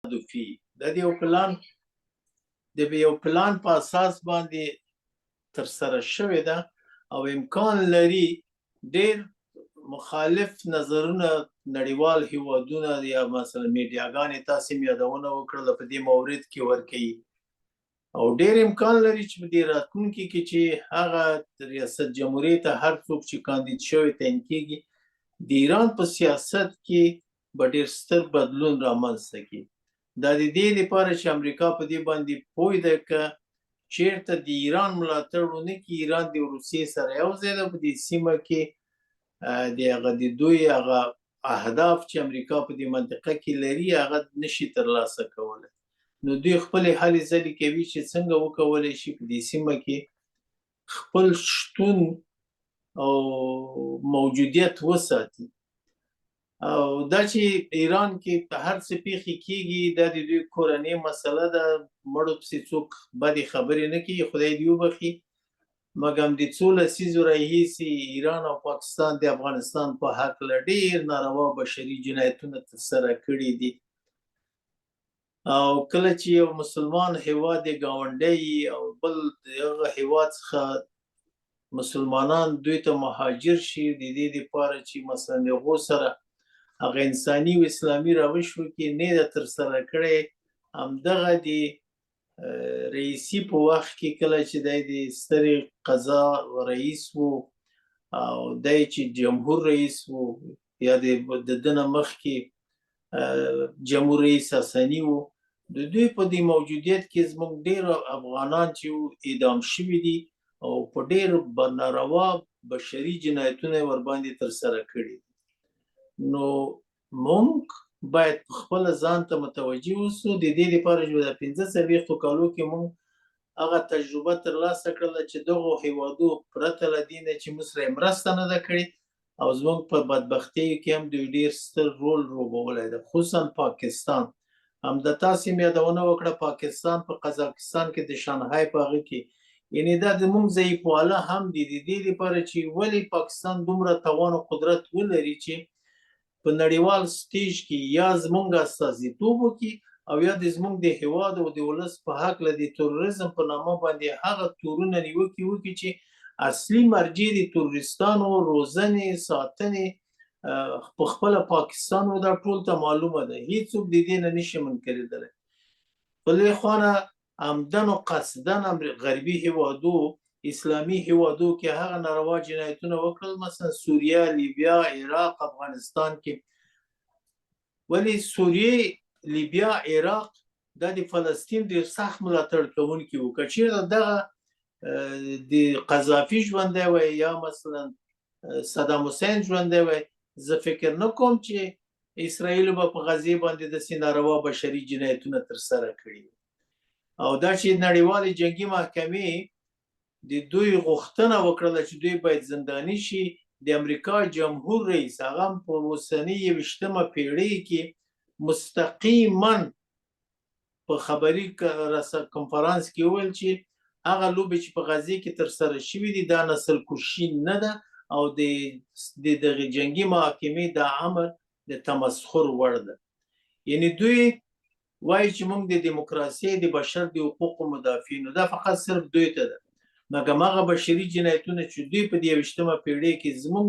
فی د یو پلان په اساس باندې تر سره شوې ده او امکان لري ډېر مخالف نظرونه نړیوال هیوادونه یا مثلا میډیاګانې تاسې یادونه وکړله په دې مورد کې ورکوي او ډېر امکان لري چې په دې راتلونکي کې چې هغه ریاست جمهوریت ته هر څوک چې کاندید شوی تعیین کېږي د ایران په سیاست کې به ډېر ستر بدلون رامنځته کړي. دا د دې لپاره چې امریکا په دې باندې پوه ده که چېرته د ایران ملاتړ ونه کړي، ایران د روسیې سره یو ځای ده په دې سیمه کې د دوی هغه اهداف چې امریکا په دې منطقه کې لري هغه نشي ترلاسه کولی. نو دوی خپلې هلې ځلې کوي چې څنګه وکولی شي په دې سیمه کې خپل شتون او موجودیت وساتي. او دا چې ایران کې هر څه پیښې کېږي دا د دوی کورنۍ مسله ده، مړو پسې څوک بدې خبرې نه کوي، خدای دې وبخي. مګم د څو لسیزو راهیسې ایران او پاکستان د افغانستان په هکله ډېر ناروا بشري جنایتونه ترسره کړي دي. او کله چې یو مسلمان هیواد یې ګاونډی او بل د هغه هیواد څخه مسلمانان دوی ته مهاجر شي د دې لپاره چې مثلا د هغو سره هغه انساني او اسلامي روش وکړي، نه ده ترسره کړی. همدغه د رئیسي په وخت کې کله چې دی د سترې قضا رئیس و او دی چې جمهور رئیس و یا د ده نه مخکې جمهور رئیس حسني و، د دوی په دې موجودیت کې زموږ ډېر افغانان چې اعدام شوي دي او په ډېر ناروا بشري جنایتونه یې ورباندې ترسره کړي. نو موږ باید خپله ځان ته متوجه اوسو. د دې لپاره چې د ۴۵ کالو کې موږ هغه تجربه ترلاسه کړله چې دغو هیوادو پرته له دې نه چې موږ سره مرسته نه ده کړې او زموږ په بدبختیو کې هم دوی ډېر ستر رول لوبولی ده، خصوصا پاکستان. همدا تاسې مې یادونه وکړه پاکستان په قزاقستان کې د شانګهای په هغه کې یعنې دا زموږ ضعیفواله هم دي د دې لپاره چې ولې پاکستان دومره توان او قدرت ولري چې په نړیوال سټیج کې یا زموږ استازیتوب وکړي او یا د زموږ د هیواد او د ولس په هکله د تروریزم په نامه باندې هغه تورونه نیوکې وکړي چې اصلي مرجع د تروریستانو روزنې ساتنې په خپله پاکستان و. دا ټول ته معلومه ده، هیڅوک د دې نه نشي منکرېدلی. بلې خوا نه عمدن و قصدن غربي هیوادو اسلامي هیوادو کې هغه ناروا جنایتونه وکړل، مثلا سوریه، لیبیا، عراق، افغانستان کې. ولی سوریه، لیبیا، عراق دا د فلسطین ډېر سخت ملاتړ کوونکي وو. که چېرته دغه د قذافي ژوندی وی یا مثلا صدام حسین ژوندی وی، زه فکر نه کوم چې اسرائیلو به په غزې باندې داسې ناروا بشري جنایتونه ترسره کړي. او دا چې نړیوالې جنګي محکمې د دوی غوښتنه وکړله چې دوی باید زنداني شي، د امریکا جمهور رئیس هغه په اوسنۍ ۲۰مه پېړۍ کې مستقیما په خبري کنفرانس کې وویل چې هغه لوبې چې په غزې کې ترسره شوي دي دا نسل کشي نه ده او د دغه جنګي محکمې دا امر د تمسخر وړ ده. یعنې دوی وایي چې موږ د دیموکراسۍ د بشر د حقوقو مدافعینو، دا فقط صرف دوی ته ده. مګم هغه بشري جنایتونه چې دوی په ۲۰مه پېړۍ کې زموږ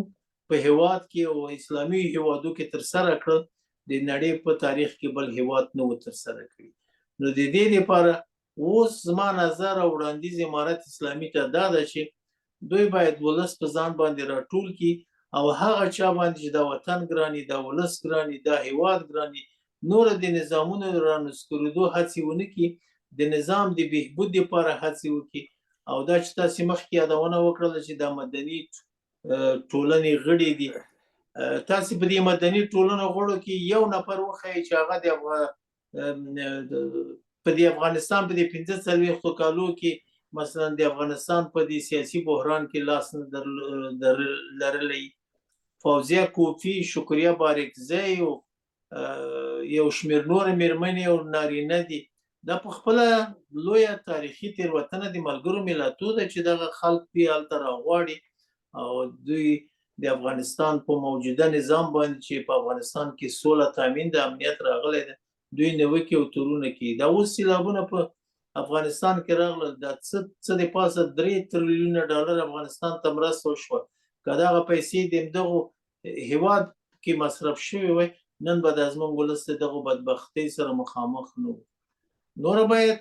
په هیواد کې او اسلامي هیوادو کې ترسره کړل د نړۍ په تاریخ کې بل هیواد نه و ترسره کړي. نو د دې لپاره اوس زما نظر او وړاندیز امارت اسلامي ته دا ده چې دوی باید ولس په ځان باندې راټول کړي او هغه چا باندې چې دا وطن ګراني، دا ولس ګراني، دا هیواد ګراني، نور د نظامونو رانسکورېدو هڅې ونه کړي، د نظام د بهبود لپاره هڅې وکړي. او دا چې تاسې مخکې یادونه وکړله چې دا مدني ټولنې غړي دي، تاسې په دې مدني ټولنو غړو کې یو نفر وښایي چې هغه په دې افغانستان په دې ۴۵ کالو کې مثلا د افغانستان په دې سیاسي بحران کې لاس نه لرلی. فوزیه کوفي، شکریه بارکزی او یو شمېر نورې مېرمنې او نارینه دي. دا په خپله لویه تاریخي تېروتنه د ملګرو ملتونو ده چې دغه خلک دوی هلته راغواړي او دوی د افغانستان په موجوده نظام باندې چې په افغانستان کې سوله تامین د امنیت راغلی ده دوی نیوکې او تورونه کوي. دا اوس سیلابونه په افغانستان کې راغلل، دا څه د پاسه 3 تریلیونه ډالر افغانستان ته مرسته وشوه. که دغه پیسې د دغو هیواد کې مصرف شوي وای، نن به د زموږ ولس د دغو بدبختۍ سره مخامخ نه وو. نوره باید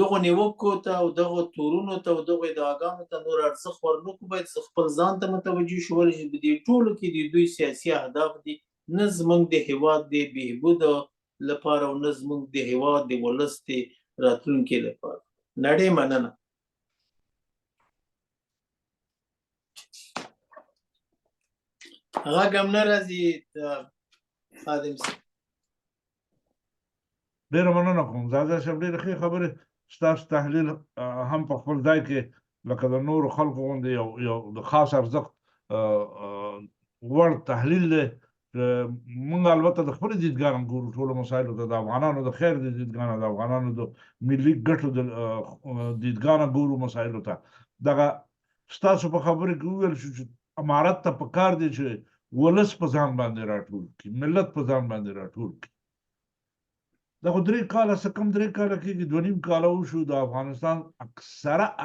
دغو نیوکو ته او دغو تورونو ته او دغو ادعاګانو ته نور ارزښت ورنکړو. باید خپل ځان ته متوجه شو چې د دې ټولو کې د دوی سیاسي اهداف دي، نه زموږ د هیواد د بهبود لپاره او نه زموږ د هیواد د ولس د راتلونکي لپاره. نړۍ مننه. غږ هم نه راځي خادم صاحب. ډېره مننه کوم زاده صاحب، ډېرې ښې خبرې. ستاسو تحلیل هم په خپل ځای کې لکه د نورو خلکو غوندې یو د خاص ارزښت وړ تحلیل دی. موږ البته د خپلو دیدګانو ګورو ټولو مسایلو ته، د افغانانو د خیر د دیدګانو، د افغانانو د ملي ګټو د دیدګانو ګورو مسایلو ته. دغه ستاسو په خبرې کې وویل شو چې امارت ته پکار دی چې ولس په ځان باندې راټول کړي، ملت په ځان باندې راټول کړي. دا خو 3 کاله څه کم 3 کاله کېږي، 2.5 کاله وشو. د افغانستان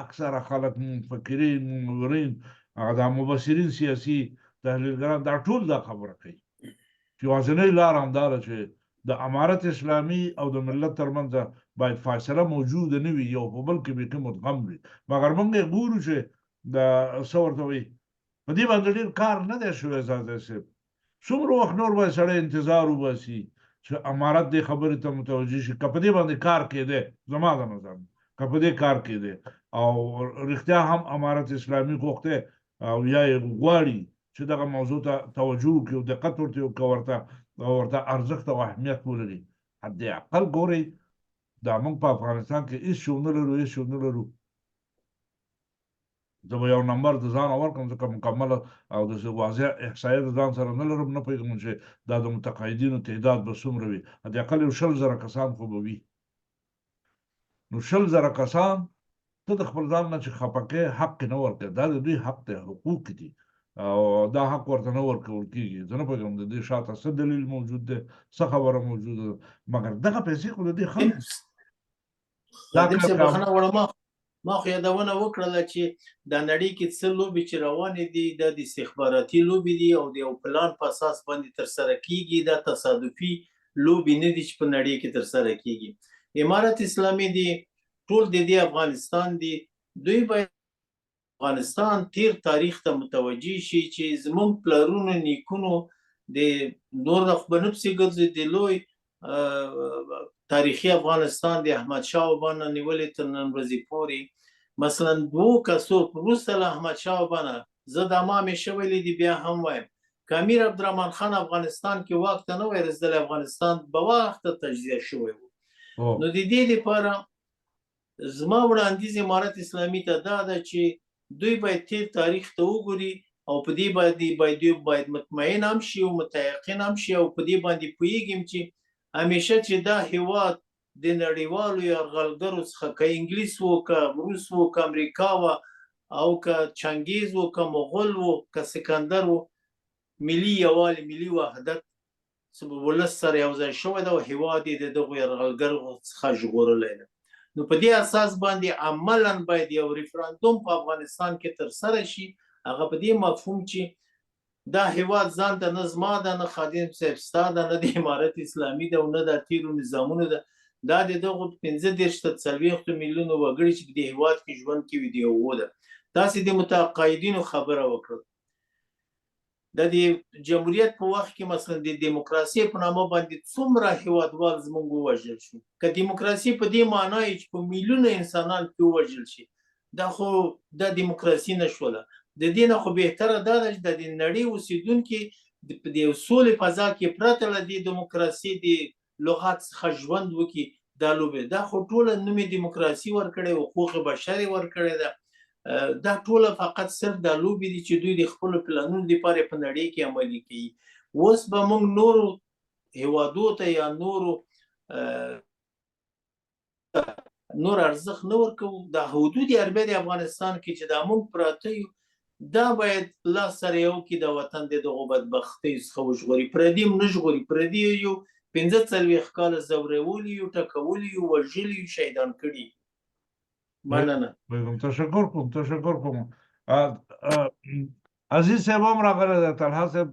اکثره خلک، مفکرین، منورین، هغه د مبصرین، سیاسي تحلیلګران، دا ټول دا خبره کوي چې یوازینۍ لار همدا ده چې د امارت اسلامي او د ملت ترمنځ باید فاصله موجوده نه وي، یو په بل کې بیخي مدغم وي. مګر موږ یې ګورو چې د څه ورته وایي په دې باندې ډېر کار نه دی شوی. زاده صاحب څومره وخت نور باید سړی انتظار وباسي چې امارت دې خبرې ته متوجه شي؟ که په دې باندې کار کېدی، زما د نظر که په دې کار کېدی او رښتیا هم امارت اسلامي غوښتی او یا یې غواړي چې دغه موضوع ته توجه وکړي او دقت ورته وکړي، ورته ارزښت او اهمیت ولري. حداقل ګورئ دا موږ په افغانستان کې هېڅ شی ونه لرو، هېڅ شی ونه لرو. زه به یو نمبر د ځانه ورکړم، ځکه مکمله او د واضح احصایه د ځان سره نه لرم، نه پوهېږم چې دا د متقاعدینو تعداد به څومره وي. حداقل یو 100,000 کسان خو به وي. نو 100,000 کسان ته د خپل ځان نه چې خفه کوې، حق یې نه ورکوې. دا د دوی حق دی، حقوق دي او دا حق ورته نه ورکول کېږي. زه نه پوهېږم د دې شاته څه دلیل موجود دی، څه خبره موجوده ده. مګر دغه پیسې خو د دې خلکو ما خو یادونه وکړله چې دا نړۍ کې څه لوبې چې روانې دي دا د استخباراتي لوبې دي او د یو پلان په اساس باندې ترسره کېږي. دا تصادفي لوبې نه دي چې په نړۍ کې ترسره کېږي. امارت اسلامي دی، ټول د دې افغانستان دی. دوی باید افغانستان تیر تاریخ ته متوجه شي چې زموږ پلرونو نیکونو د نور د خبرنپسې ګرځي د لوی تاریخي افغانستان د احمد شاه بابا نه نیولې تر نن ورځې پورې. مثلا 2 کسو وروسته له احمد شاه بابا نه زه دا ما همیشه ویلي دي، بیا هم وایم، که امیر عبدالرحمن خان افغانستان کې واک ته نه وای رسېدلی، افغانستان به وخته تجزیه شوی و. نو د دې لپاره زما وړاندیز امارت اسلامي ته دا ده چې دوی باید تیر تاریخ ته وګوري او په دې باید مطمئن هم شي او متيقن هم شي او په دې باندې پوهیږم چې همیشه چې دا هیواد د نړیوالو یرغلګرو څخه که انګلیس و، که روس و، که امریکا و او که چنګیز و، که مغول و، که سکندر و، ملي یووالی، ملي وحدت ولس سره یو ځای شوی ده او هیواد یې د دغو یرغلګرو څخه ژغورلی ده. نو په دې اساس باندې عملاً باید یو ریفرندوم په افغانستان کې ترسره شي. هغه په دې مفهوم چې دا هیواد ځان ته نه زما ده، نه خادم صاحب ستا ده، نه د امارت اسلامي ده او نه د تیرو نظامونو ده. دا د دغو 15 تر 40 میلیونو وګړي چې په دې هیواد کې ژوند کوي د یوه ده. تاسې د متقاعدینو خبره وکړه. د جمهوریت په وخت کې مثلا د دیموکراسي په نامه باندې څومره هیوادوال زموږ ووژل شو. که دیموکراسي په دې معنی چې په میلیونه انسانان پرې ووژل شي، دا خو د دیموکراسي نشوله. د دې نه خو بهتره دا ده چې د نړۍ اوسېدونکي د یو سولې فضا کې پرته له دې دیموکراسي د لغات څخه ژوند وکړي. دا لوبې دا خو ټوله نوم یې دیموکراسي ورکړی، حقوق بشر یې ورکړی ده. دا ټوله فقط صرف دا لوبې دي چې دوی د خپلو پلانونو لپاره په نړۍ کې عملي کوي. اوس به موږ نورو هیوادو ته یا نور ارزښت نه ورکوو. دا حدود عربه د افغانستان کې چې دا موږ پراته یو، دا باید لاس سره یو کې د وطن د دغو بدبختۍ څخه وژغوري. پردي هم نه ژغوري، پردي یو 15 کاله ځورولي یو، ټکولي یو، وژلي یو، شهیدان کړي. مننه. تشکر کوم. عزیز صاحب هم راغلی دی، طلحه صاحب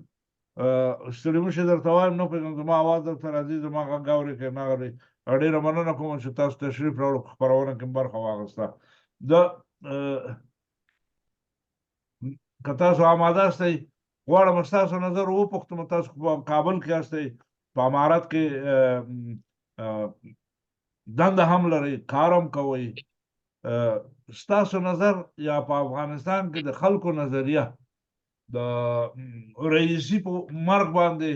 ستړي مه شئ، درته وایم نه پوهېږم زما اواز درته راځي، زما غږ اورې که نه اورې. ډېره مننه کوم چې تاسو تشریف راوړو، په خپرونه کې برخه واخیسته. که تاسو آماده استئ غواړم ستاسو نظر وپوښتم. تاسو په کابل کې استئ، په امارت کې دنده هم لرئ، کار هم کوئ. ستاسو نظر یا په افغانستان کې د خلکو نظریه د رئیسي په مرګ باندې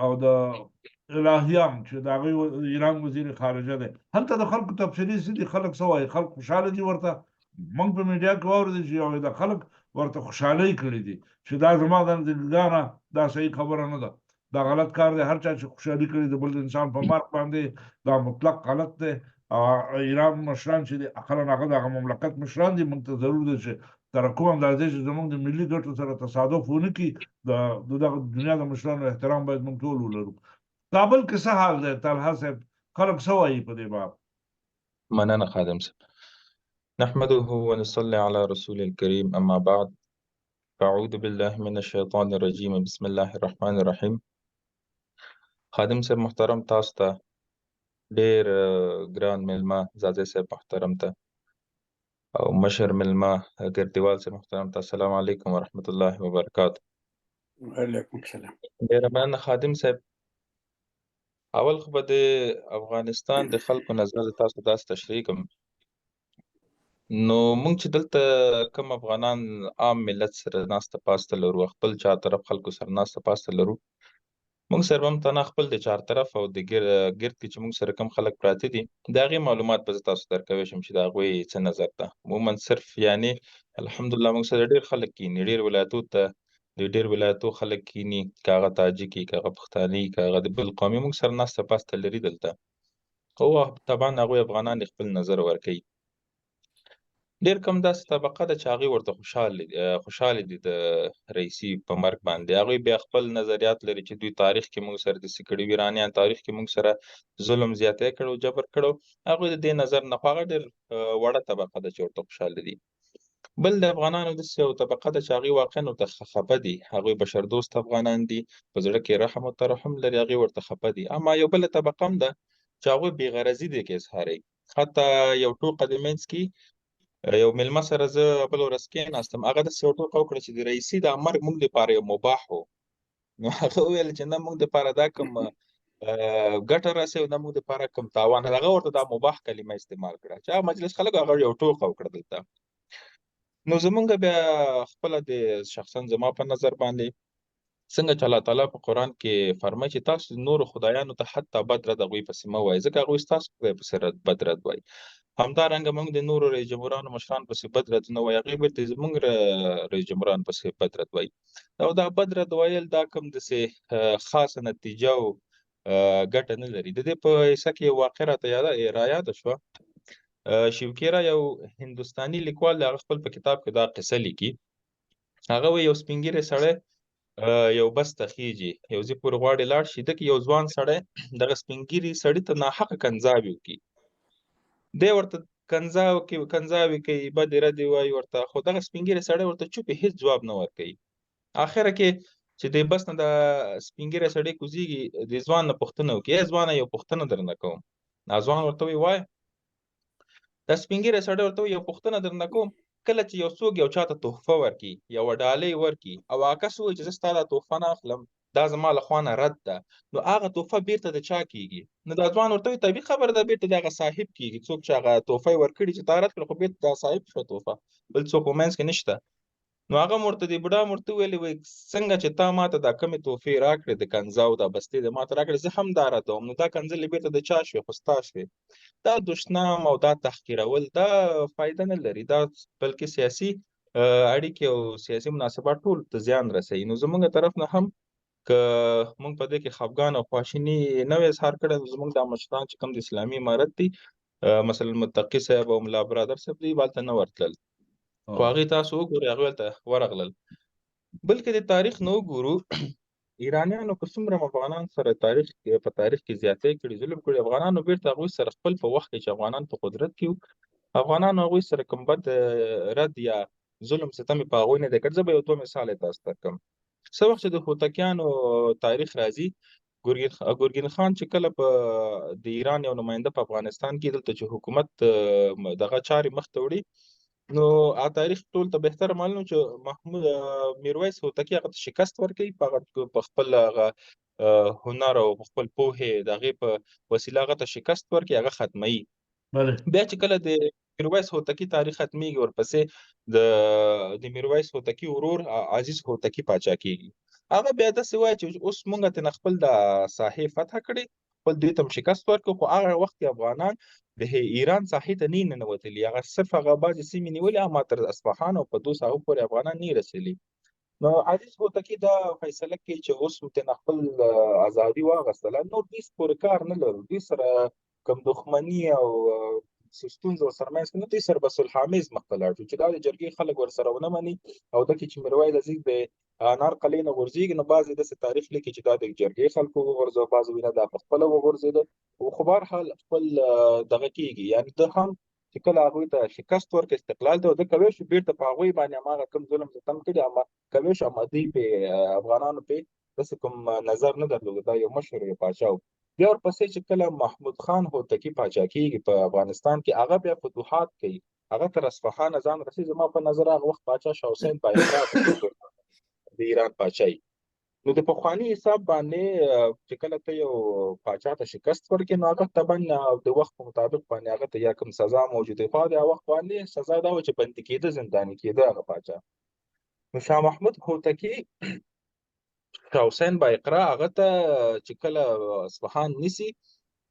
او د الهیان چې د هغوی ایران وزیر خارجه دی، هلته د خلکو تبصرې څه دي؟ خلک څه وایي؟ خلک خوشحاله دي ورته؟ موږ په میډیا کې واورېدل چې یو د خلک ورته خوشحالۍ کړي دي چې دا زما د دلګانه دا صحیح خبره نه ده، دا غلط کار دی. هر چا چې خوشحالي کړي د بل انسان په مرګ باندې دا مطلق غلط دی. ایران مشران چې دي اقلا هغه د هغه مملکت مشران دي، موږ ته ضرور دی چې تر کوم اندازې چې زموږ د ملي ګټو سره تصادف ونه کړي، د دغه دنیا د مشرانو احترام باید موږ ټول ولرو. کابل کې څه حال دی طلحه صاحب؟ خلک څه وایي په دې باب؟ مننه خادم صاحب. نحمده ونصلي على رسول الكريم أما بعد فأعوذ بالله من الشيطان الرجيم بسم الله الرحمن الرحيم. خادم صاحب محترم، تاسو ته ډېر ګران مېلمه زاځی صاحب محترم ته او مشر مېلمه ګردیوال صاحب محترم ته السلام علیکم ورحمة الله وبرکاته. وعلیکم السلام. ډېره مننه خادم صاحب. اول خو به د افغانستان د خلکو نظر تاسو داسې تشریح کوم. نو موږ چې دلته کوم افغانان عام ملت سره ناسته پاسته لرو، خپل چار طرف خلکو سره ناسته پاسته لرو، موږ سره هم تنها خپل د چار طرف او د ګرد کې چې موږ سره کوم خلک پراته دي د هغې معلومات به زه تاسو درکوی شم چې د هغوی څه نظر ده. عموما صرف یعنې الحمدلله موږ سره ډېر خلک کیني، ډېر ولایتو ته د ډېر ولایتو خلک کیني، که هغه تاجکي، که هغه پښتاني، که هغه د بل قومي، موږ سره ناسته پاسته لري دلته. او طبعا هغوی افغانان خپل نظر ورکوي. ډېر کم داسې طبقه ده چې هغوی ورته خوشحاله دي د رئیسي په مرګ باندې. هغوی بیا خپل نظریات لري چې دوی تاریخ کې موږ سره داسې کړي، ایرانیان تاریخ کې موږ سره ظلم زیاتی کړی او جبر کړی. هغوی د دې نظر نه خو هغه ډېر وړه طبقه ده چې ورته خوشحاله دي. بل د افغانانو داسې یو طبقه ده چې هغوی واقعا ورته خفه دي. هغوی بشردوست افغانان دي، په زړه کې رحم او ترحم لري، هغوی ورته خفه دي. اما یو بله طبقه هم ده چې هغوی بېغرضي دې کې اظهاروي. حتی یو ټوقه د منځ کې یو مېلمه سره زه بل ورځ کېناستم، هغه داسې یو ټوکه وکړه چې د رئیسي دا مرګ موږ دپاره یو مباح و. نو هغه وویل چې نه موږ دپاره دا کوم ګټه رسوي او نه موږ دپاره کوم تاوان. هغه ورته دا مباح کلمه استعمال کړه چې هغه مجلس خلکو هغه یو ټوکه وکړه دلته. نو زمونږ بیا خپله د شخصا زما په نظر باندې څنګه چې الله تعالی په قرآن کې فرمایي چې تاسو نورو خدایانو ته حتی بد رد هغوی پسې مه وایئ، ځکه هغوی ستاسو خدای پسې بد رد وایي. همدارنګه موږ د نورو رئیس جمهورانو مشران پسې بد رد نه وایي، هغوی بېرته زموږ رئیس جمهوران پسې بد رد وایي. او دا بد رد ویل دا کوم داسې خاصه نتیجه او ګټه نه لري. د دې په حصه کې یو واقعه راته رایاده شوه. شیوکیرا یو هندوستاني لیکوال دی، هغه خپل په کتاب کې دا قصه لیکي. هغه وایي یو سپین ږیری سړی یو بس ته خیږي، یو ځای پورې غواړي لاړ شي، دلته یو ځوان سړی دغه سپین ږیري سړي ته ناحقه کنځاوې وکړي. دی ورته کنځاوې کوي، بدې ردې وایي ورته، خو دغه سپین ږیری سړی ورته چوپ هېڅ ځواب نه ورکوي. اخره کې چې د بس نه د سپین ږیری سړی کوزېږي، د ځوان نه پوښتنه وکړي، ای ځوانه یو پوښتنه درنه کوم. ځوان ورته وایي وایه. دا سپین ږیری سړی ورته وایي یو پوښتنه درنه کوم، کله چې یو څوک یو چاته تحفه ورکړي، یوه ډالۍ ورکړي او هغه کس ووایي چې زه ستا دا تحفه نه اخلم، دا زما له خوا نه رد ده، نو هغه تحفه بیرته د چا کېږي؟ نو دا ځوان ورته وایي طبیعي خبره ده، بیرته د هغه صاحب کېږي. څوک چې هغه تحفه یې ورکړي چې تا رد کړه، خو بیرته دا صاحب شوه تحفه، بل څوک په منځ کې نشته. نو هغه م ورته د بوډا م ورته وویلې وایي څنګه چې تا ماته دا کمې تحفې راکړې، د کنځاو دا بستې د ماته راکړې، زه هم دا ردوم. نو دا کنځلې بیرته د چا شوې؟ خو ستا شوې. دا دشنام او دا تحقیرول دا فایده نه لري، دا بلکې سیاسي اړیکې او سیاسي مناسبات ټول ته زیان رسوي. نو زموږ طرف نه هم که موږ په دې کې خفګان او خواشیني نه وي اظهار کړی، نو زموږ دا مشران چې کوم د اسلامي امارت دي، مثلا متقي صاحب او ملا برادر صاحب دوی به هلته نه ورتلل، خو هغوی تاسو وګورئ هغوی هلته ورغلل. بلکې د تاریخ نه وګورو ایرانیانو که څومره افغانان سره په تاریخ کې زیاتې کړي، ظلم کړي، افغانانو بیرته هغوی سره خپل په وخت کې چې افغانان په قدرت کې وو، افغانانو هغوی سره کوم بد رد یا ظلم ستم یې په هغوی نه دی کړی. زه به یو دوه مثال یې تاسو ته کړم. څه وخت چې د هوتکیانو تاریخ راځي، ګورګین خان چې کله په د ایران یو نماینده په افغانستان کې دلته چې حکومت دغه چارې مخ ته وړي، نو تاریخ ټول ته بهتر معلوم چې میرویس هوتکي هغه ته شکست ورکوي په خپل هغه هنر او په خپل پوهې د هغې په وسیله هغه ته شکست ورکوي، هغه ختموي. بله بیا چې کله د میرویس هوتکي تاریخ ختمیږي، ورپسې د میرویس هوتکي ورور عزیز هوتکي پاچا کیږي. هغه بیا داسې وایي چې اوس موږ ته خپل د ساحې فتح کړې، خپل دوی ته شکست ورکړو، خو هغه وخت کې افغانان د ایران ساحې ته نه ننوتلي، هغه صرف هغه بعضې سیمې نیولې، اما تر اصفهان او قدوس هغه پورې افغانان نه رسېدلي. نو عزیز هوتکي دا فیصله کوي چې اوس ورته خپل ازادي واخیستله، نور دوی پورې کار نه لرو، دوی سره کوم دښمني او ستونزه ورسره منځ کې نه، دوی سره به صلح‌آمیز مخ ته لاړ شو چې دا د جرګې خلک ورسره ونه مني او دلته چې میرویس عزیز د انار قلعې نه غورځېږي، نو بعضې داسې تاریخ لیکي چې دا د جرګې خلکو وغورځوه، بعضې وایي نه دا په خپله وغورځېده، خو بهرحال خپل دغه کېږي. یعنې ده هم چې کله هغوی ته شکست ورکړ، استقلال ته ده کولی شو بیرته په هغوی باندې هماغه کوم ظلم ستم کړي، اما کولی شو اما دوی پې افغانانو پې داسې کوم نظر نه درلود، دا یو مشر یو پاچا و. بیا ورپسې چې کله محمود خان هوتکي پاچا کېږي په افغانستان کې، هغه بیا فتوحات کوي، هغه تر اصفهان ځان رسېږي. زما په نظر هغه وخت پاچا شاه حسین بایقرا د ایران پاچایي. نو د پخواني حساب باندې چې کله ته یو پاچا ته شکست ورکړې، نو هغه طبعا د وخت په مطابق باندې هغه ته یا کوم سزا موجوده، خو د وخت باندې سزا دا و چې بندي کېده، زنداني کېده هغه پاچا. نو شاه محمود هوتکي شاه حسین بایقرا هغه ته چې کله اصفهان نیسي،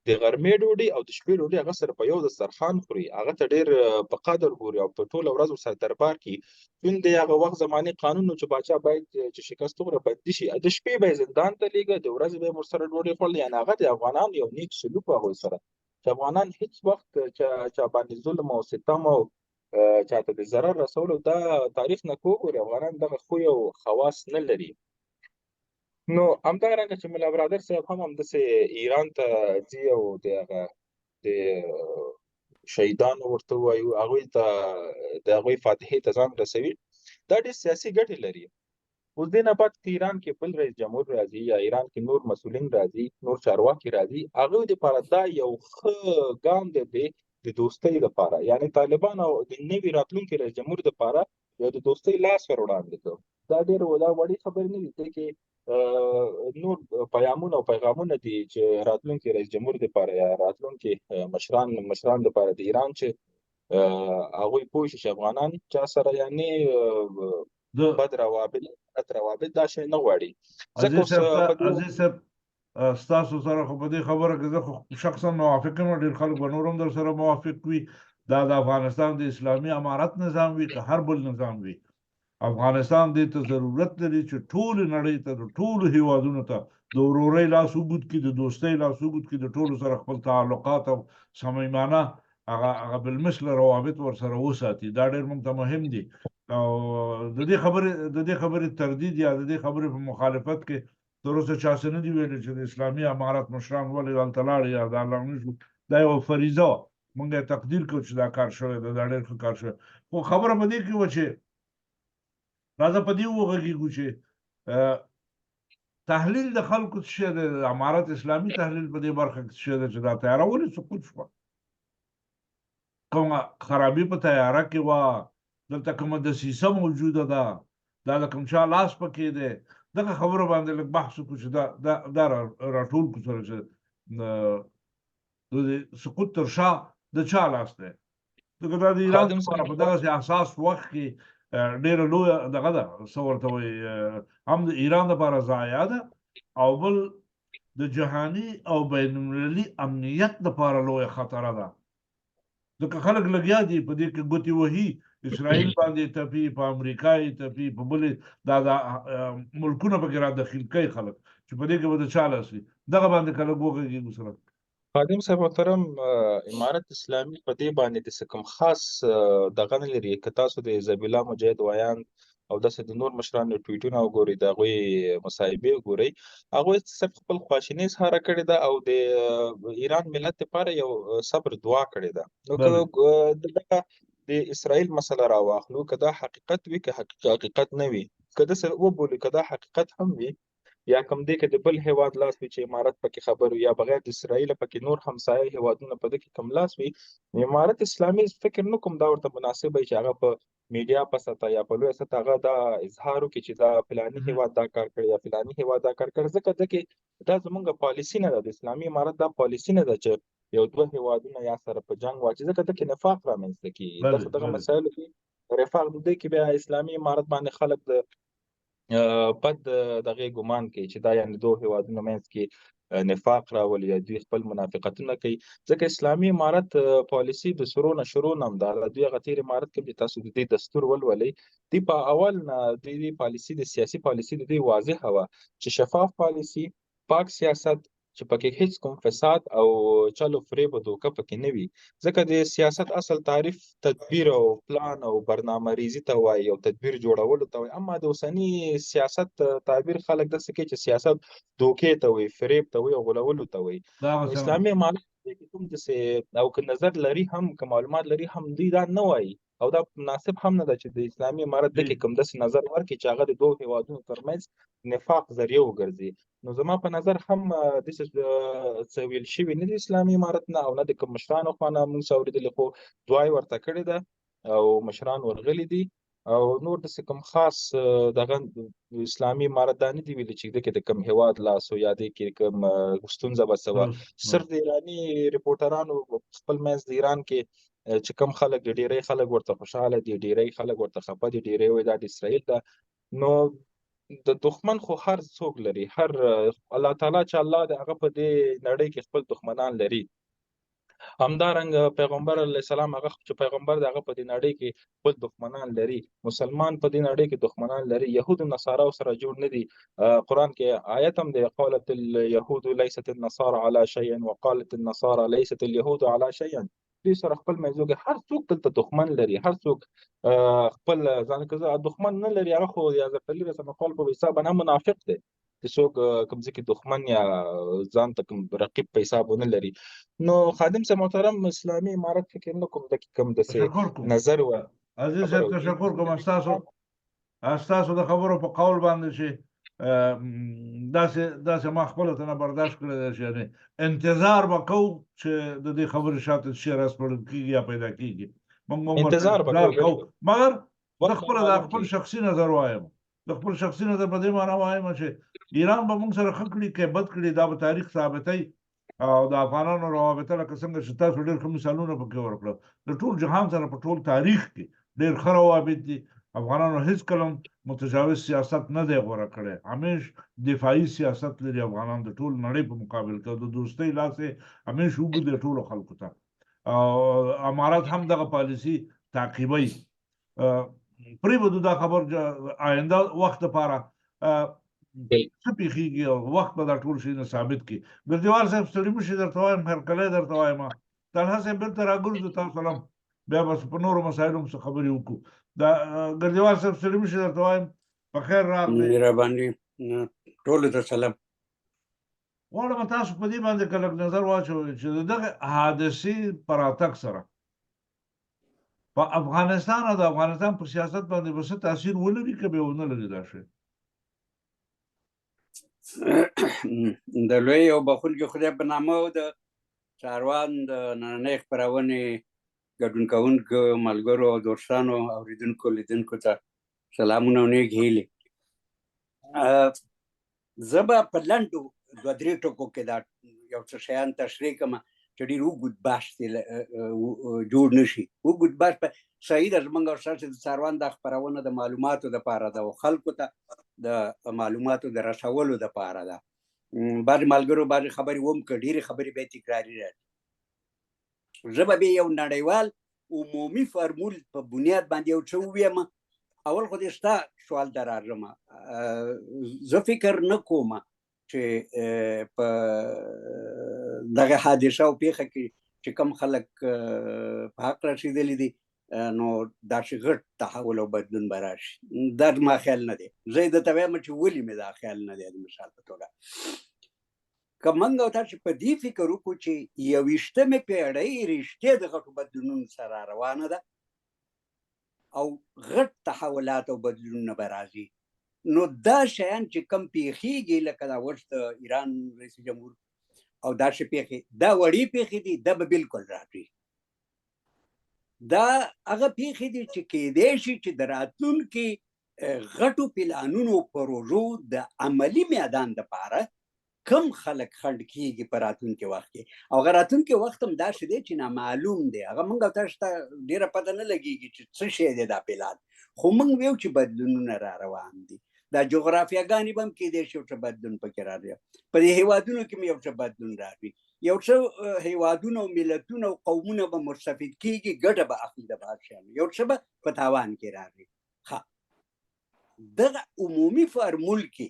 د غرمې ډوډۍ او د شپې ډوډۍ هغه سره په یو دسترخوان خوري، هغه ته ډېر په قدر ګوري او په ټوله ورځ ورسره دربار کې. چون د هغه وخت زمانې قانون و چې پاچا باید چې شکست وخوره بندي شي، د شپې به یې زندان ته لېږه، د ورځې به یې ورسره ډوډۍ خوړله. یعنې هغه د افغانانو یو نیک سلوک و هغوی سره، چې افغانان هېڅ وخت چا باندې ظلم او ستم او چاته د ضرر رسولو دا تاریخ نه که وګورې، افغانان دغه خوی او خواص نه لري. نو همدارنګه چې ملا برادر صاحب هم همداسې ایران ته ځي او د هغه د شهیدانو ورته ووایو، هغوی ته د هغوی فاتحې ته ځان رسوي، دا ډېر سیاسي ګټې لري. اوس دې نه بعد که ایران کې بل رئیس جمهور راځي یا ایران کې نور مسؤلین راځي، نور چارواکي راځي، هغوی دپاره دا یو ښه ګام دی د دوستۍ لپاره. یعنې طالبان او د نوي راتلونکي رئیس جمهور دپاره یو د دوستۍ لاس ور وړاندې کړ. دا ډېر دا وړې خبرې نه دي، دې کې نور پیامونه او پیغامونه دي چې راتلونکي رئیس جمهور دپاره یا راتلونکي مشران دپاره د ایران چې هغوی پوه شي چې افغانان چا سره یعنې بد روابط دا شی نه غواړي. عزیز صاحب ستاسو سره خو په دې خبره کې زه خو شخصا موافق یم، ډېر خلک به نور هم در سره موافق وي. دا د افغانستان د اسلامي امارت نظام وي که هر بل نظام وي، افغانستان دې ته ضرورت لري چې ټولې نړۍ ته د ټولو هیوادونو ته د ورورۍ لاس اوږد کړي، د دوستۍ لاس اوږد کړي، د ټولو سره خپل تعلقات او صمیمانه هغه بالمثل روابط ورسره وساتي. دا ډېر موږ ته مهم دي. او د دې خبرې تردید یا د دې خبرې په مخالفت کې تر اوسه چا څه نه دي ویلي چې د اسلامي امارت مشران ولې هلته لاړې یا دا لاړ نه شو. دا یوه فریضه وه، موږ یې تقدیر کوو چې دا کار شوی دی، دا ډېر ښه کار شوی. خو خبره په دې کې وه چې راځه په دې وغږېږو چې تحلیل د خلکو څه شی دی، د امارت اسلامي تحلیل په دې برخه کې څه شی دی چې دا تیاره ولې سقوط شوه؟ کومه خرابي په تیاره کې وه، دلته کومه دسیسه موجوده ده، دا د کوم چا لاس پکې دی؟ دغه خبره باندې لږ بحث وکړو چې دا راټول کړو سره چې د سقوط تر شا د چا لاس دی. ځکه دا د ایران په دغسې حساس وخت کې ډېره لویه دغه ده، څه ورته وایي، هم د ایران دپاره ضایعه ده او بل د جهاني او بین المللي امنیت دپاره لویه خطره ده. ځکه خلک لګیا دي په دې کې ګوتې وهي، اسرائیل باندې تپي، په امریکا یې تپي، په بلې دا ملکونه پکې را دخیل کوي خلک چې په دې کې به د چا لاس وي. دغه باندې که لږ وغږېږو سره. خادم صاحب محترم، امارت اسلامي په دې باندې داسې کوم خاص دغه نه لري. که تاسو د ذبیح الله مجاهد ویاند او داسې د نور مشرانو ټویټونه وګورئ، د هغوی مصاحبې وګورئ، هغوی صرف خپل خواشیني اظهاره کړې ده او د ایران ملت لپاره یو صبر دعا کړې ده. نو که دغه د اسرائیل مسله راواخلو، که دا حقیقت وي که حقیقت نه وي، که داسې وبولو که دا حقیقت هم وي، یا کوم دی که د بل هیواد لاس وي چې امارت پکې خبر وي، یا بغیر د اسرائیل پکې نور همسایه هیوادونه په دې کې کوم لاس وي، امارت اسلامي فکر نه کوم دا ورته مناسب وي چې هغه په میډیا په سطح یا په لویه سطح هغه دا اظهار وکړي چې دا فلاني هیواد دا کار کړی یا فلاني هیواد دا کار کړی، ځکه دا زمونږ پالیسي نه ده، د اسلامي امارت دا پالیسي نه ده چې یو دوه هیوادونه یا سره په جنګ واچي، ځکه دغه نفاق رامنځته کیږي. دغه مسایلو کې رفاق د دې کې بیا اسلامي امارت باندې خلک د بد دغه ګمان کوي چې دا یعنې دوه هیوادونو منځ کې نفاق راولي یا دوی خپل منافقتونه کوي، ځکه اسلامي امارت پالیسي د سرو نه شروع نه همدا ده. دوی هغه تېر امارت کې چې تاسو د دې دستور ولولئ، دوی په اول نه دوی پالیسي د سیاسي پالیسي د دوی واضحه وه چې شفاف پالیسي، پاک سیاست چې پکې هیڅ کوم فساد او چل و فریب او دوکه پکې نه وي، ځکه د سیاست اصل تعریف تدبیر او پلان او برنامه ریزي ته وایي او تدبیر جوړولو ته وایي. اما د اوسني سیاست تعبیر خلک داسې کوي چې سیاست دوکې ته وایي، فریب ته وایي او غولولو ته وایي. اسلامي امارت کې کوم داسې او که نظر لري هم که معلومات لري هم دوی دا نه وایي او دا مناسب هم نه ده چې د اسلامي امارت دغې کوم داسې نظر ورکړي چې هغه د دوه هیوادونو ترمنځ نفاق ذریعه وګرځي. نو زما په نظر هم داسې څه ویل شوي نه دي اسلامي امارت نه او نه د کوم مشرانو خوا نه موږ څه اورېدلي، خو دعا یې ورته کړې ده او مشران ورغلي دي او نور داسې کوم خاص دغه اسلامي امارت دا نه دي ویلي چې دې کې د کوم هیواد لاس و یا دې کې کوم ستونزه به څه وه. صرف د ایراني ریپورټرانو خپل منځ د ایران کې چې کوم خلک د ډیری خلک ورته خوشحاله دي، ډیری خلک ورته خفه دي، ډیری وایي دا د اسرائیل ده. نو د دښمن خو هر څوک لري، هر الله تعالی چې الله د هغه په دې نړۍ کې خپل دښمنان لري، همدارنګه پیغمبر علیه السلام هغه چې پیغمبر د هغه په دې نړۍ کې خپل دښمنان لري، مسلمان په دې نړۍ کې دښمنان لري. یهود او نصارا سره جوړ نه دي. قرآن کې آیت هم دی، قالت اليهود ليست النصارى على شيء وقالت النصارى ليست اليهود على شيء. دوی سره خپل منځو کې هر څوک دلته دښمن لري، هر څوک خپل ځان کې دښمن نه لري، هغه خو یا زرتلي رسم قول په حساب نه منافق دی چې څوک کوم ځای کې دښمن یا ځان ته کوم رقیب په حساب ونه لري. نو خادم صاحب محترم، اسلامي امارت فکر نه کوم دغه کوم داسې نظر و. عزیز صاحب تشکر کوم ستاسو د خبرو په قول باندې چې داسې ما خپله ته نه برداشت کړی دی چې انتظار به کوو چې د دې خبرې شاته شی راسپړل کېږي یا پیدا کېږي. موږ انتظار کوو، مګر زه خپله د خپل شخصي نظر وایم، د خپل شخصي نظر په دې معنی وایم چې ایران به موږ سره ښه کړي که بد کړي دا به تاریخ ثابتوي او د افغانانو روابطه لکه څنګه چې تاسو ډېر ښه مثالونه پکې ورکړل، د ټول جهان سره په ټول تاریخ کې ډېر ښه روابط دي. افغانانو هیڅکله متجاوز سیاست نه دی غوره کړی، همیش دفاعي سیاست لري افغانان د ټول نړۍ په مقابل کې، د دوستۍ لاس یې همیش اوږد دی ټولو خلکو ته او امارت هم دغه پالیسي تعقیبوي. پرېږدو دا خبر آینده وخت لپاره څه پېښېږي او وخت به دا ټول شیونه ثابت کړي. ګردیوال صاحب ستړي مه شئ، درته وایم هرکلی درته وایم، طلحه صاحب بېرته راګرځو تاسو سلام، بیا به په نورو مسایلو هم څه خبرې وکړو. دا ګردیوال صاحب ستړي مه شئ، درته وایم په خیر راغلئ. راباندې ټولو ته سلام. غواړم تاسو په دې باندې که لږ نظر واچوئ چې د دغه حادثې په راتګ سره په افغانستان او د افغانستان په سیاست باندې به څه تاثیر ولري که به ونه لري دا شی؟ د لوی او بخښونکي خدای په نامه او د څاروان د نننۍ خپرونې ګډون کوونکو ملګرو او دوستانو اورېدونکو لیدونکو ته سلامونه او نیک هیلې. زه به په لنډو دوه درې ټکو کې دا یو څه شیان تشریح کړم چې ډېر اوږد بحث جوړ نه شي. اوږد بحث په صحیح ده، زموږ او ستاسو د څاروان دا خپرونه د معلوماتو دپاره ده او خلکو ته د معلوماتو د رسولو دپاره ده. بعضې ملګرو بعضې خبرې وکړې، ډېرې خبرې بیا تکراري راځي. زه به بیا یو نړیوال عمومي فارمول په بنیاد باندې یو څه ووایم. اول خو دې ستا سوال ته راځم. زه فکر نه کوم چې په دغه حادثه او پیښه کې چې کوم خلک په حق رسېدلي دي نو داسې غټ تحول او بدلون به راشي. دا زما خیال نه دی. زه یې درته وایم چې ولې مې دا خیال نه دی د مثال په توګه. که موږ او تاسو په دې فکر وکړو چې 21مې پېړۍ رښتیا د غټو بدلونونو سره روانه ده او غټ تحولات او بدلونونه به راځي، نو دا شیان چې کم پیښیږي لکه دا اوس د ایران رئیس جمهور او داسې پیښې، دا وړې پیښې دي، دا به بالکل راځي. دا هغه پیښې دي چې کېدای شي چې د راتلونکي غټو پلانونو پروژو د عملي میدان دپاره کم خلک خنډ کېږي په راتلونکي وخت کې. او هغه راتلونکي وخت هم داسې دی چې نامعلوم دی. هغه موږ او تاسو ته ډېره پته نه لګېږي چې څه شی دی دا پلان، خو موږ ویو چې بدلونونه را روان دي. دا جغرافیاګانې به هم کېدای شي یو څه بدلون پکې راځي، په دې هېوادونو کې هم یو څه بدلون راځي، یو څه هېوادونه او ملتونه او قومونه به مستفید کېږي، ګټه به اخلي د بادشاهانو، یو څه به په تاوان کې راځي. ښه، دغه عمومي فارمول کې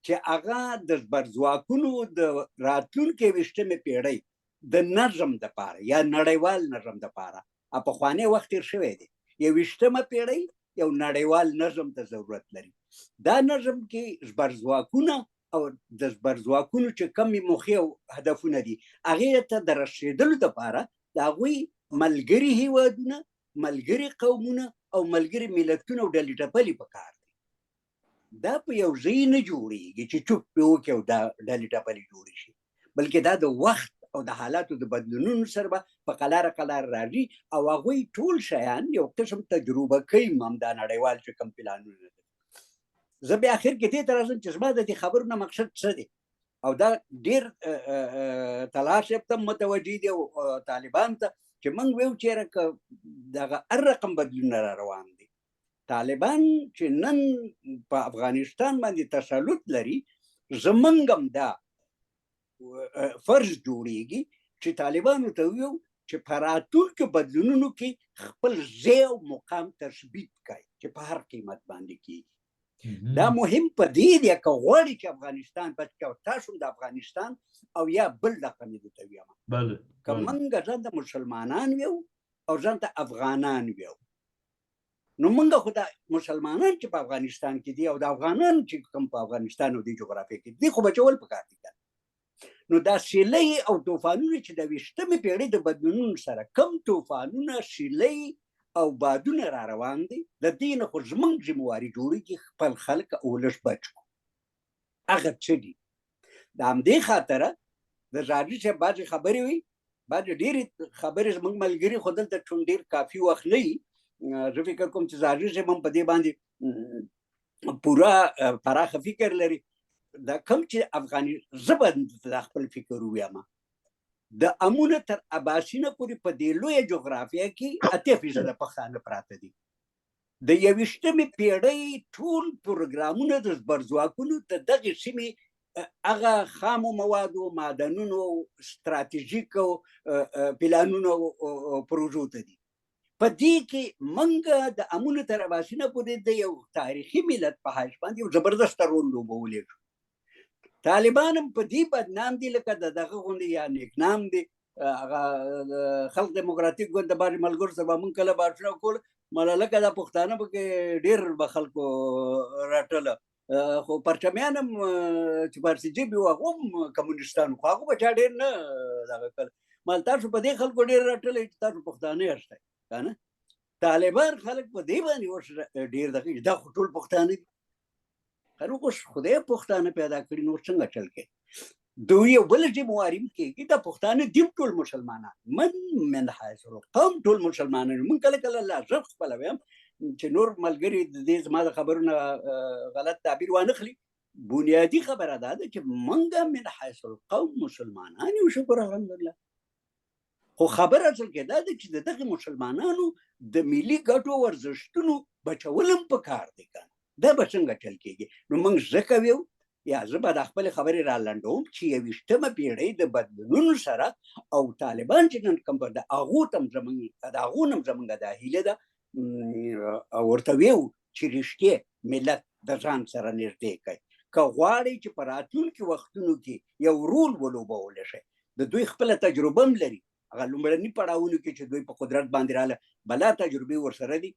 چې هغه د زبرځواکونو د راتلونکې 21مې پېړۍ د نظم دپاره یا نړیوال نظم دپاره پخوانی وخت تېر شوی دی، 21مه پېړۍ یو نړیوال نظم ته ضرورت لري. دا نظم کې زبرځواکونه او د زبرځواکونو چې کمې موخې او هدفونه دي هغې ته د رسېدلو دپاره د هغوی ملګري هېوادونه، ملګري قومونه او ملګري ملتونه او ډلې ټپلې پکار دي. دا په یو ځای نه جوړېږي چې چوپ پرې وکړي او دا ډلې ټپلې جوړې شي، بلکې دا د وخت او د حالاتو د بدلونونو سره به په قلاره قلاره راځي او هغوی ټول شیان یو قسم تجربه کوي. هم دا نړیوال چې کوم پلانونه دي. زه بیا اخر کې دې ته راځم چې زما د دې خبرو نه مقصد څه دی، او دا ډېر طلحه صاحب ته متوجه دي او طالبان ته چې موږ ویو چېرې که دغه هر رقم بدلونونه را روان دي. طالبان چې نن په افغانستان باندې تسلط لري، زمونږ هم دا فرض جوړیږي چې طالبانو ته ویو چې په راتلونکو بدلونونو کې خپل ځای او مقام تثبیت کړي چې په هر قیمت باندې کېږي. دا مهم په دې دی که غواړي چې افغانستان بچ او تاسو د افغانستان او یا بل دغه مې درته ویم که موږ ځان ته مسلمانان ویو او ځان ته افغانان ویو، نو موږ خو د مسلمانان چې په افغانستان کې دي او د افغانان چې کوم په افغانستان او د جغرافیه کې دي خو بچول پکار دي. نو دا سیلۍ او طوفانونه چې د 20مې پېړۍ د بدلونونو سره کم طوفانونه، سیلۍ او بادونه را روان دي، د دې نه خو زموږ ذمهواري جوړېږي خپل خلک او ولس بچ کړو. هغه څه دي؟ د همدې خاطره د زاړي صاحب بعضې خبرې وي، بعضې ډېرې خبرې زموږ ملګري خو دلته چون ډېر کافي وخت نه وي، زه فکر کوم چې زاړي صاحب هم په دې باندې پوره پراخه فکر لري. دا کم چې افغاني زه به د خپل فکر ووایم، د امونه تر اباسینه پورې په دې لویه جغرافیه کې 8% پښتانه پراته دي. د 21مې پېړۍ ټول پروګرامونه د زبرځواکونو د دغې سیمې هغه خامو موادو، معدنونو، ستراتیژیکو پلانونو او پروژو ته دي. په دې کې موږ د امونه تر اباسینه پورې د یو تاریخي ملت په حیث باندې یو زبردسته رول لوبولی شو. طالبان هم په دې بدنام دي لکه د دغه غوندې یا نیکنام دي. هغه خلق دیموکراتیک ګوند د بعضې ملګرو سره به موږ کله بحثونه کول، ملالکه دا پښتانه پکې ډېر به خلکو راټله، خو پرچمیان هم چې فارسي ژبې وو هغه هم کمونیستان خو هغه به چا ډېر نه دغه کړ. مال تاسو په دې خلکو ډېر راټلی چې تاسو پښتانه یاست که نه. طالبان خلک په دې باندې اوس ډېر دغه دا خو ټول پښتانه دي. خو اوس خدای پښتانه پیدا کړي نو څنګه چل کوي؟ دوی یو بله ذمهواري هم کېږي دا پښتانه دي ټول مسلمانان من حیث القوم ټول مسلمانان. موږ کله کله لا زه خپله وایم چې نور ملګري د دې زما د خبرونه غلط تعبیر وانخلي، بنیادي خبره دا ده چې موږ من حیث القوم مسلمانان یو، شکر الحمدلله. خو خبره اصل کې دا ده چې د دغه مسلمانانو د ملي ګټو ارزښتونو بچول هم پکار دي که دا به څنګه چل کېږي؟ نو موږ ځکه ویو یا زه به د خپلې خبرې را لنډوم چې 21مه پېړۍ د بدلونونو سره او طالبان چې نن کوم د هغو ته هم زموږ دا هیله ده او ورته ویو چې رښتیا ملت د ځان سره نږدې کړئ که غواړئ چې په راتلونکي وختونو کې یو رول ولوبولی شئ. د دوی خپله تجربه هم لري، هغه لومړني پړاوونو کې چې دوی په قدرت باندې رااله بلا تجربې ورسره دي.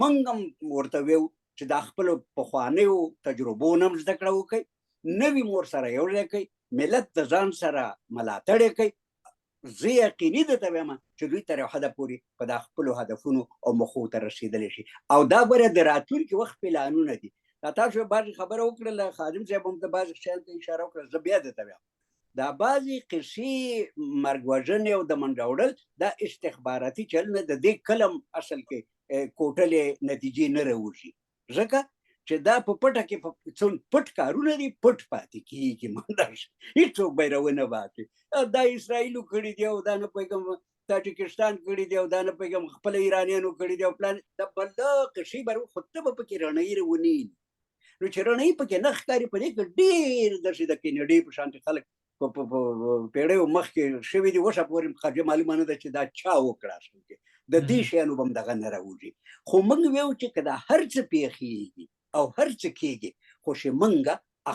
موږ هم ورته ویو چې دا خپلو پخوانیو تجربو نه هم زده کړه وکړئ، نوي مو ورسره یو ځای کړئ، ملت د ځان سره ملاتړ یې کوئ. زه یقیني درته وایم چې دوی تر یو حده پورې په دا خپلو هدفونو او موخو ته رسېدلی شي. او دا ګوره د راتلونکي وخت پلانونه دي. دا تاسو بعضې خبره وکړله، خادم صاحب هم د بعضې شیانو ته اشاره وکړه، زه بیا درته وایم دا بعضې قصې مرګ وژنې او د منډه وړل دا استخباراتي چلونه د دې کلم اصل کې کوټلې نتیجې نه راوځي، ځکه چې دا په پټه کې څون پټ کارونه دي پټ پاتې کېږي. هېڅوک به یې راونه باسي. دا اسرائیلو کړي دي او دا نه پوهېږم تاجکستان کړي دي او دا نه پوهېږم خپله ایرانیانو کړي دي او پلان دا بله قصې به خو ته به پکې رڼۍ ونه ویني. نو چې رڼۍ پکې نه ښکاري په دې کې ډېر داسې د کینیډۍ په شانتې خلک په پیړیو مخکې شوي دي. اوسه پورې خبره معلومه نه ده چې دا چا وکړه اصل کې د دې شیانو به هم دغه نه راوځي. خو موږ ویو چې که دا هر څه پېښېږي او هر څه کېږي خو چې موږ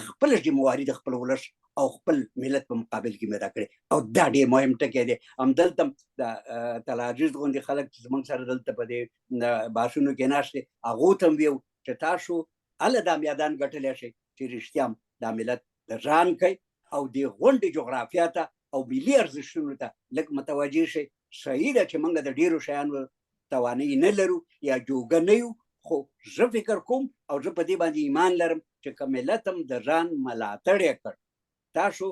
خپله ذمهواري د خپل ولس او خپل ملت په مقابل کې مدا کړې. او دا ډېر مهم ټکی دی. همدلته د تلعجز غوندې خلک چې زموږ سره دلته په دې بحثونو کې ناست دي هغو ته هم ویو چې تاسو هله دا میدان ګټلی شئ چې رښتیا هم دا ملت د ځان کوي او د غونډې جغرافیا ته او ملي ارزښتونو ته لږ متوجه شئ. صحیح ده چې موږ د ډېرو شیانو توانایي نه لرو یا جوګه نه یو، خو زه فکر کوم او زه په دې باندې ایمان لرم چې که ملت هم د ځان ملاتړ یې کړ، تاسو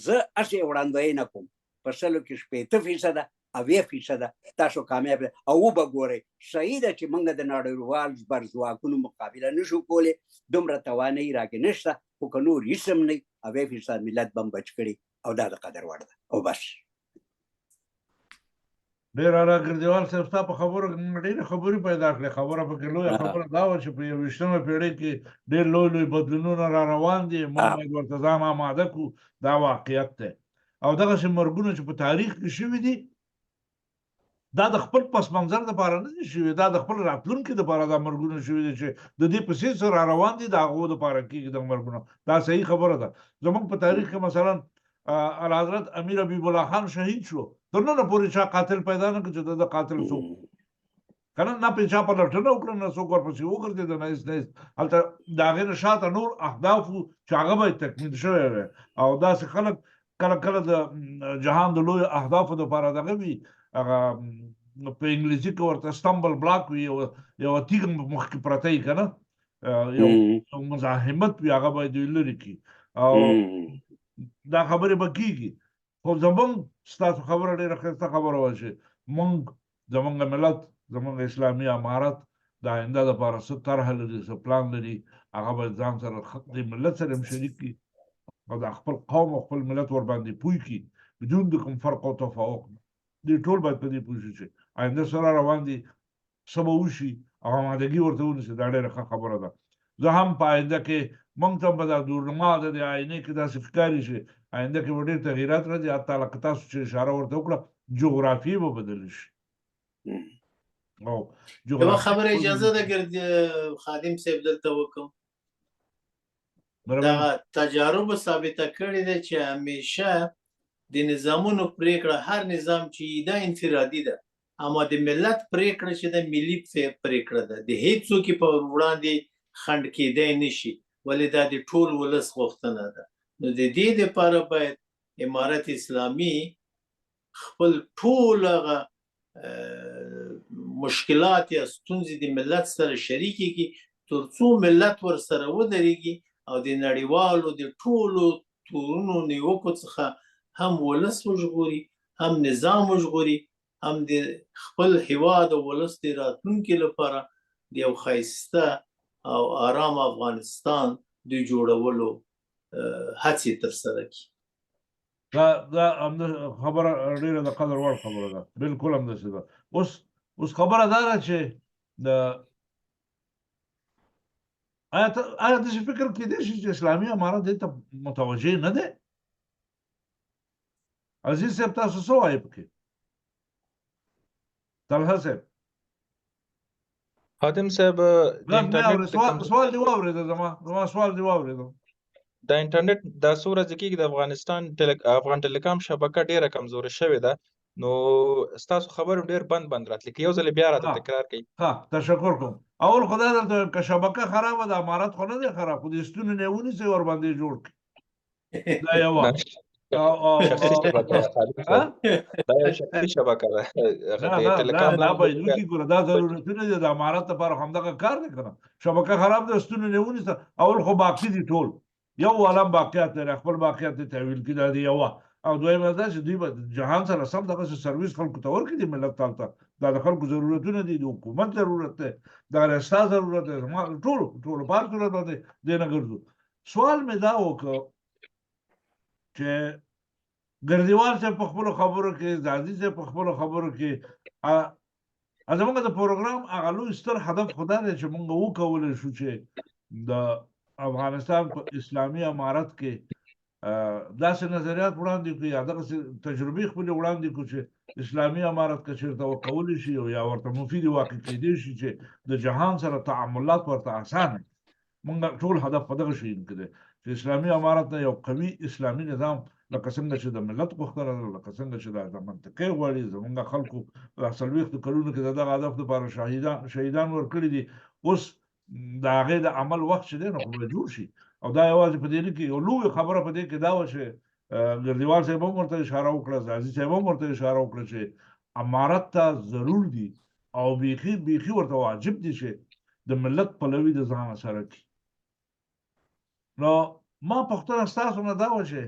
زه هسې وړاندوینه کوم په 60% 80% تاسو کامیاب او به ګورئ. صحیح ده چې موږ د نړیوال زبرځواکونو مقابله نشو کولی، دومره توانایي راکې نشته، خو که نور هېڅ هم نه 80% ملت به هم بچ کړي او دا د قدر وړ ده. او بس ډېر اعلی ګردیوال صاحب ستا په خبرو ډېرې خبرې پیدا کړې. خبره پکې لویه خبره دا وه چې په 21مه پېړۍ کې ډېر لوی بدلونونه را روان دي، موږ باید ورته ځان آماده کړو. دا واقعیت دی. او دغسې مرګونه چې په تاریخ کې شوي دي دا د خپل پس منظر دپاره نه دي شوي، دا د خپل راتلونکي دپاره دا مرګونه شوي دي چې د دې په څېر څه را روان دي د هغو دپاره کېږي دا مرګونه. دا صحیح خبره ده. زموږ په تاریخ کې مثلا اعلیحضرت امیر حبیب الله خان شهید شو، تر ننه پورې چا قاتل پیدا نه کړ چې د قاتل څوک که نه پرې چا پلټنه وکړه، نه څوک ورپسې وګرځېده، نه هېڅ نه هېڅ. هلته د هغې نه شاته نور اهداف وو چې هغه به یې تکمیل شوی وی. او داسې خلک کله کله د جهان د لویو اهدافو دپاره دغه وي، هغه په انګلیسي کې ورته سټمبل بلاک وي، یوه تیږه مخکې پرته وي که نه، یو مزاحمت وي، هغه باید دوی لرې کړي. او دا خبرې به کېږي. خو زموږ ستاسو خبره ډېره ښایسته خبره وه چې موږ زموږ ملت زموږ اسلامي امارت د آینده دپاره څه طرحه لري، څه پلان لري، هغه باید ځان سره د ملت سره هم شریک کړي او د خپل قوم او خپل ملت ورباندې پوه کړي بدون د کوم فرق او تفاوق. دوی ټول باید په دې پوه شي چې آینده سره روان دي، څه به وشي او آمادګي ورته ونیسي. دا ډېره ښه خبره ده. زه هم په آینده کې موږ ته به دا دورنما د دې آینې کې داسې ښکاري چې آینده کې به ډېر تغییرات راځي. حتی لکه تاسو چې اشاره ورته وکړه جغرافیې به بدلې شي. یوه خبره اجازه ده خادم صاحب دلته وکړم. دغه تجاربو ثابته کړې ده چې همیشه د نظامونو پرېکړه هر نظام چې دا انفرادي ده، اما د ملت پرېکړه چې د ملي پرېکړه ده، د هېڅوک په وړاندې خنډ کېدی نشي، ولې دا د ټول ولس غوښتنه ده. نو د دې دپاره باید امارت اسلامي خپل ټول هغه مشکلات یا ستونزې د ملت سره شریکې کړي تر څو ملت ورسره ودرېږي او د نړیوالو د ټولو تورونو نیوکو څخه هم ولس وژغوري، هم نظام وژغوري، هم د خپل هیواد او ولس د راتلونکي لپاره د یو ښایسته او آرام افغانستان د جوړولو هڅې ترسره کړي. دا همدا خبره ډېره د قدر وړ خبره ده. بلکل همداسې ده. اوس خبره دا ده چې آیا داسې فکر کېدی شي چې اسلامي امارت دې ته متوجه نه دی؟ عزیز صاحب تاسو څه وایئ پکې؟ طلحه صاحب خادم صاحب سوال دی واورېده، زما سوال دی واورېده. د انټرنیټ دا څو ورځې کېږي د افغان ټیلیکام شبکه ډېره کمزورې شوې ده. نو ستاسو خبرې ډېر بند راتلي، که یو ځل بیا راته تکرار کړئ. ها تشکر کوم. اول خدای درته که شبکه خرابه ده، امارت خو نه دی خراب، خو د ستوني نه یې ونیسئ ورباندې جوړ کړي. دا یوه شخصي شبکه ده خالد صاحب، دا یو شخصي شبکه ده. د ټیلیکام دا باید وکړي. ګوره دا ضرورتونه دي د امارت لپاره همدغه کار دی که نه. شبکه خراب ده، ستوني نه یې ونیسه. اول خو باقي دي ټول یو عالم باقیات لري، خپل باقیات یې تحویل کړي، دا دی یوه. او دویمه دا چې دوی به جهان سره سم دغسې سرویس خلکو ته ورکړي دي ملت ته. دا د خلکو ضرورتونه دي، د حکومت ضرورت دی، د رستا ضرورت دی، زما ټولو په هر صورت باندې دې نه ګرځو. سوال مې دا وکړ چې ګردیوال صاحب په خپلو خبرو کې، زادي صاحب په خپلو خبرو کې زموږ د پروګرام هغه لوی ستر هدف خو دا دی چې موږ وکولی شو چې د افغانستان په اسلامي امارت کې داسې نظریات وړاندې کړو یا دغسې تجربې خپلې وړاندې کړو چې اسلامي امارت که چېرته وکولی شي یا ورته مفید واقع کېدی شي چې د جهان سره تعاملات ورته اسانه. موږ ټول هدف په دغه شي کې دی چې اسلامي امارت نه یو قوي اسلامي نظام، لکه څنګه چې د ملت غوښتنه ده، لکه څنګه چې د منطقې غواړي. زموږ خلکو په 40 کلونو کې د دغه هدف لپاره شهیدان ورکړي دي. اوس د هغې د عمل وخت چې دی نو خو به جوړ شي. او دا یوازې په دې نه کې یو لویه خبره په دې کې دا وه چې ګردیوال صاحب هم ورته اشاره وکړه، زازي صاحب هم ورته اشاره وکړه چې امارت ته ضرور دي او بیخي ورته واجب دي چې د ملت پلوي د ځانه سره کړي. نو ما پوښتنه ستاسو نه دا وه چې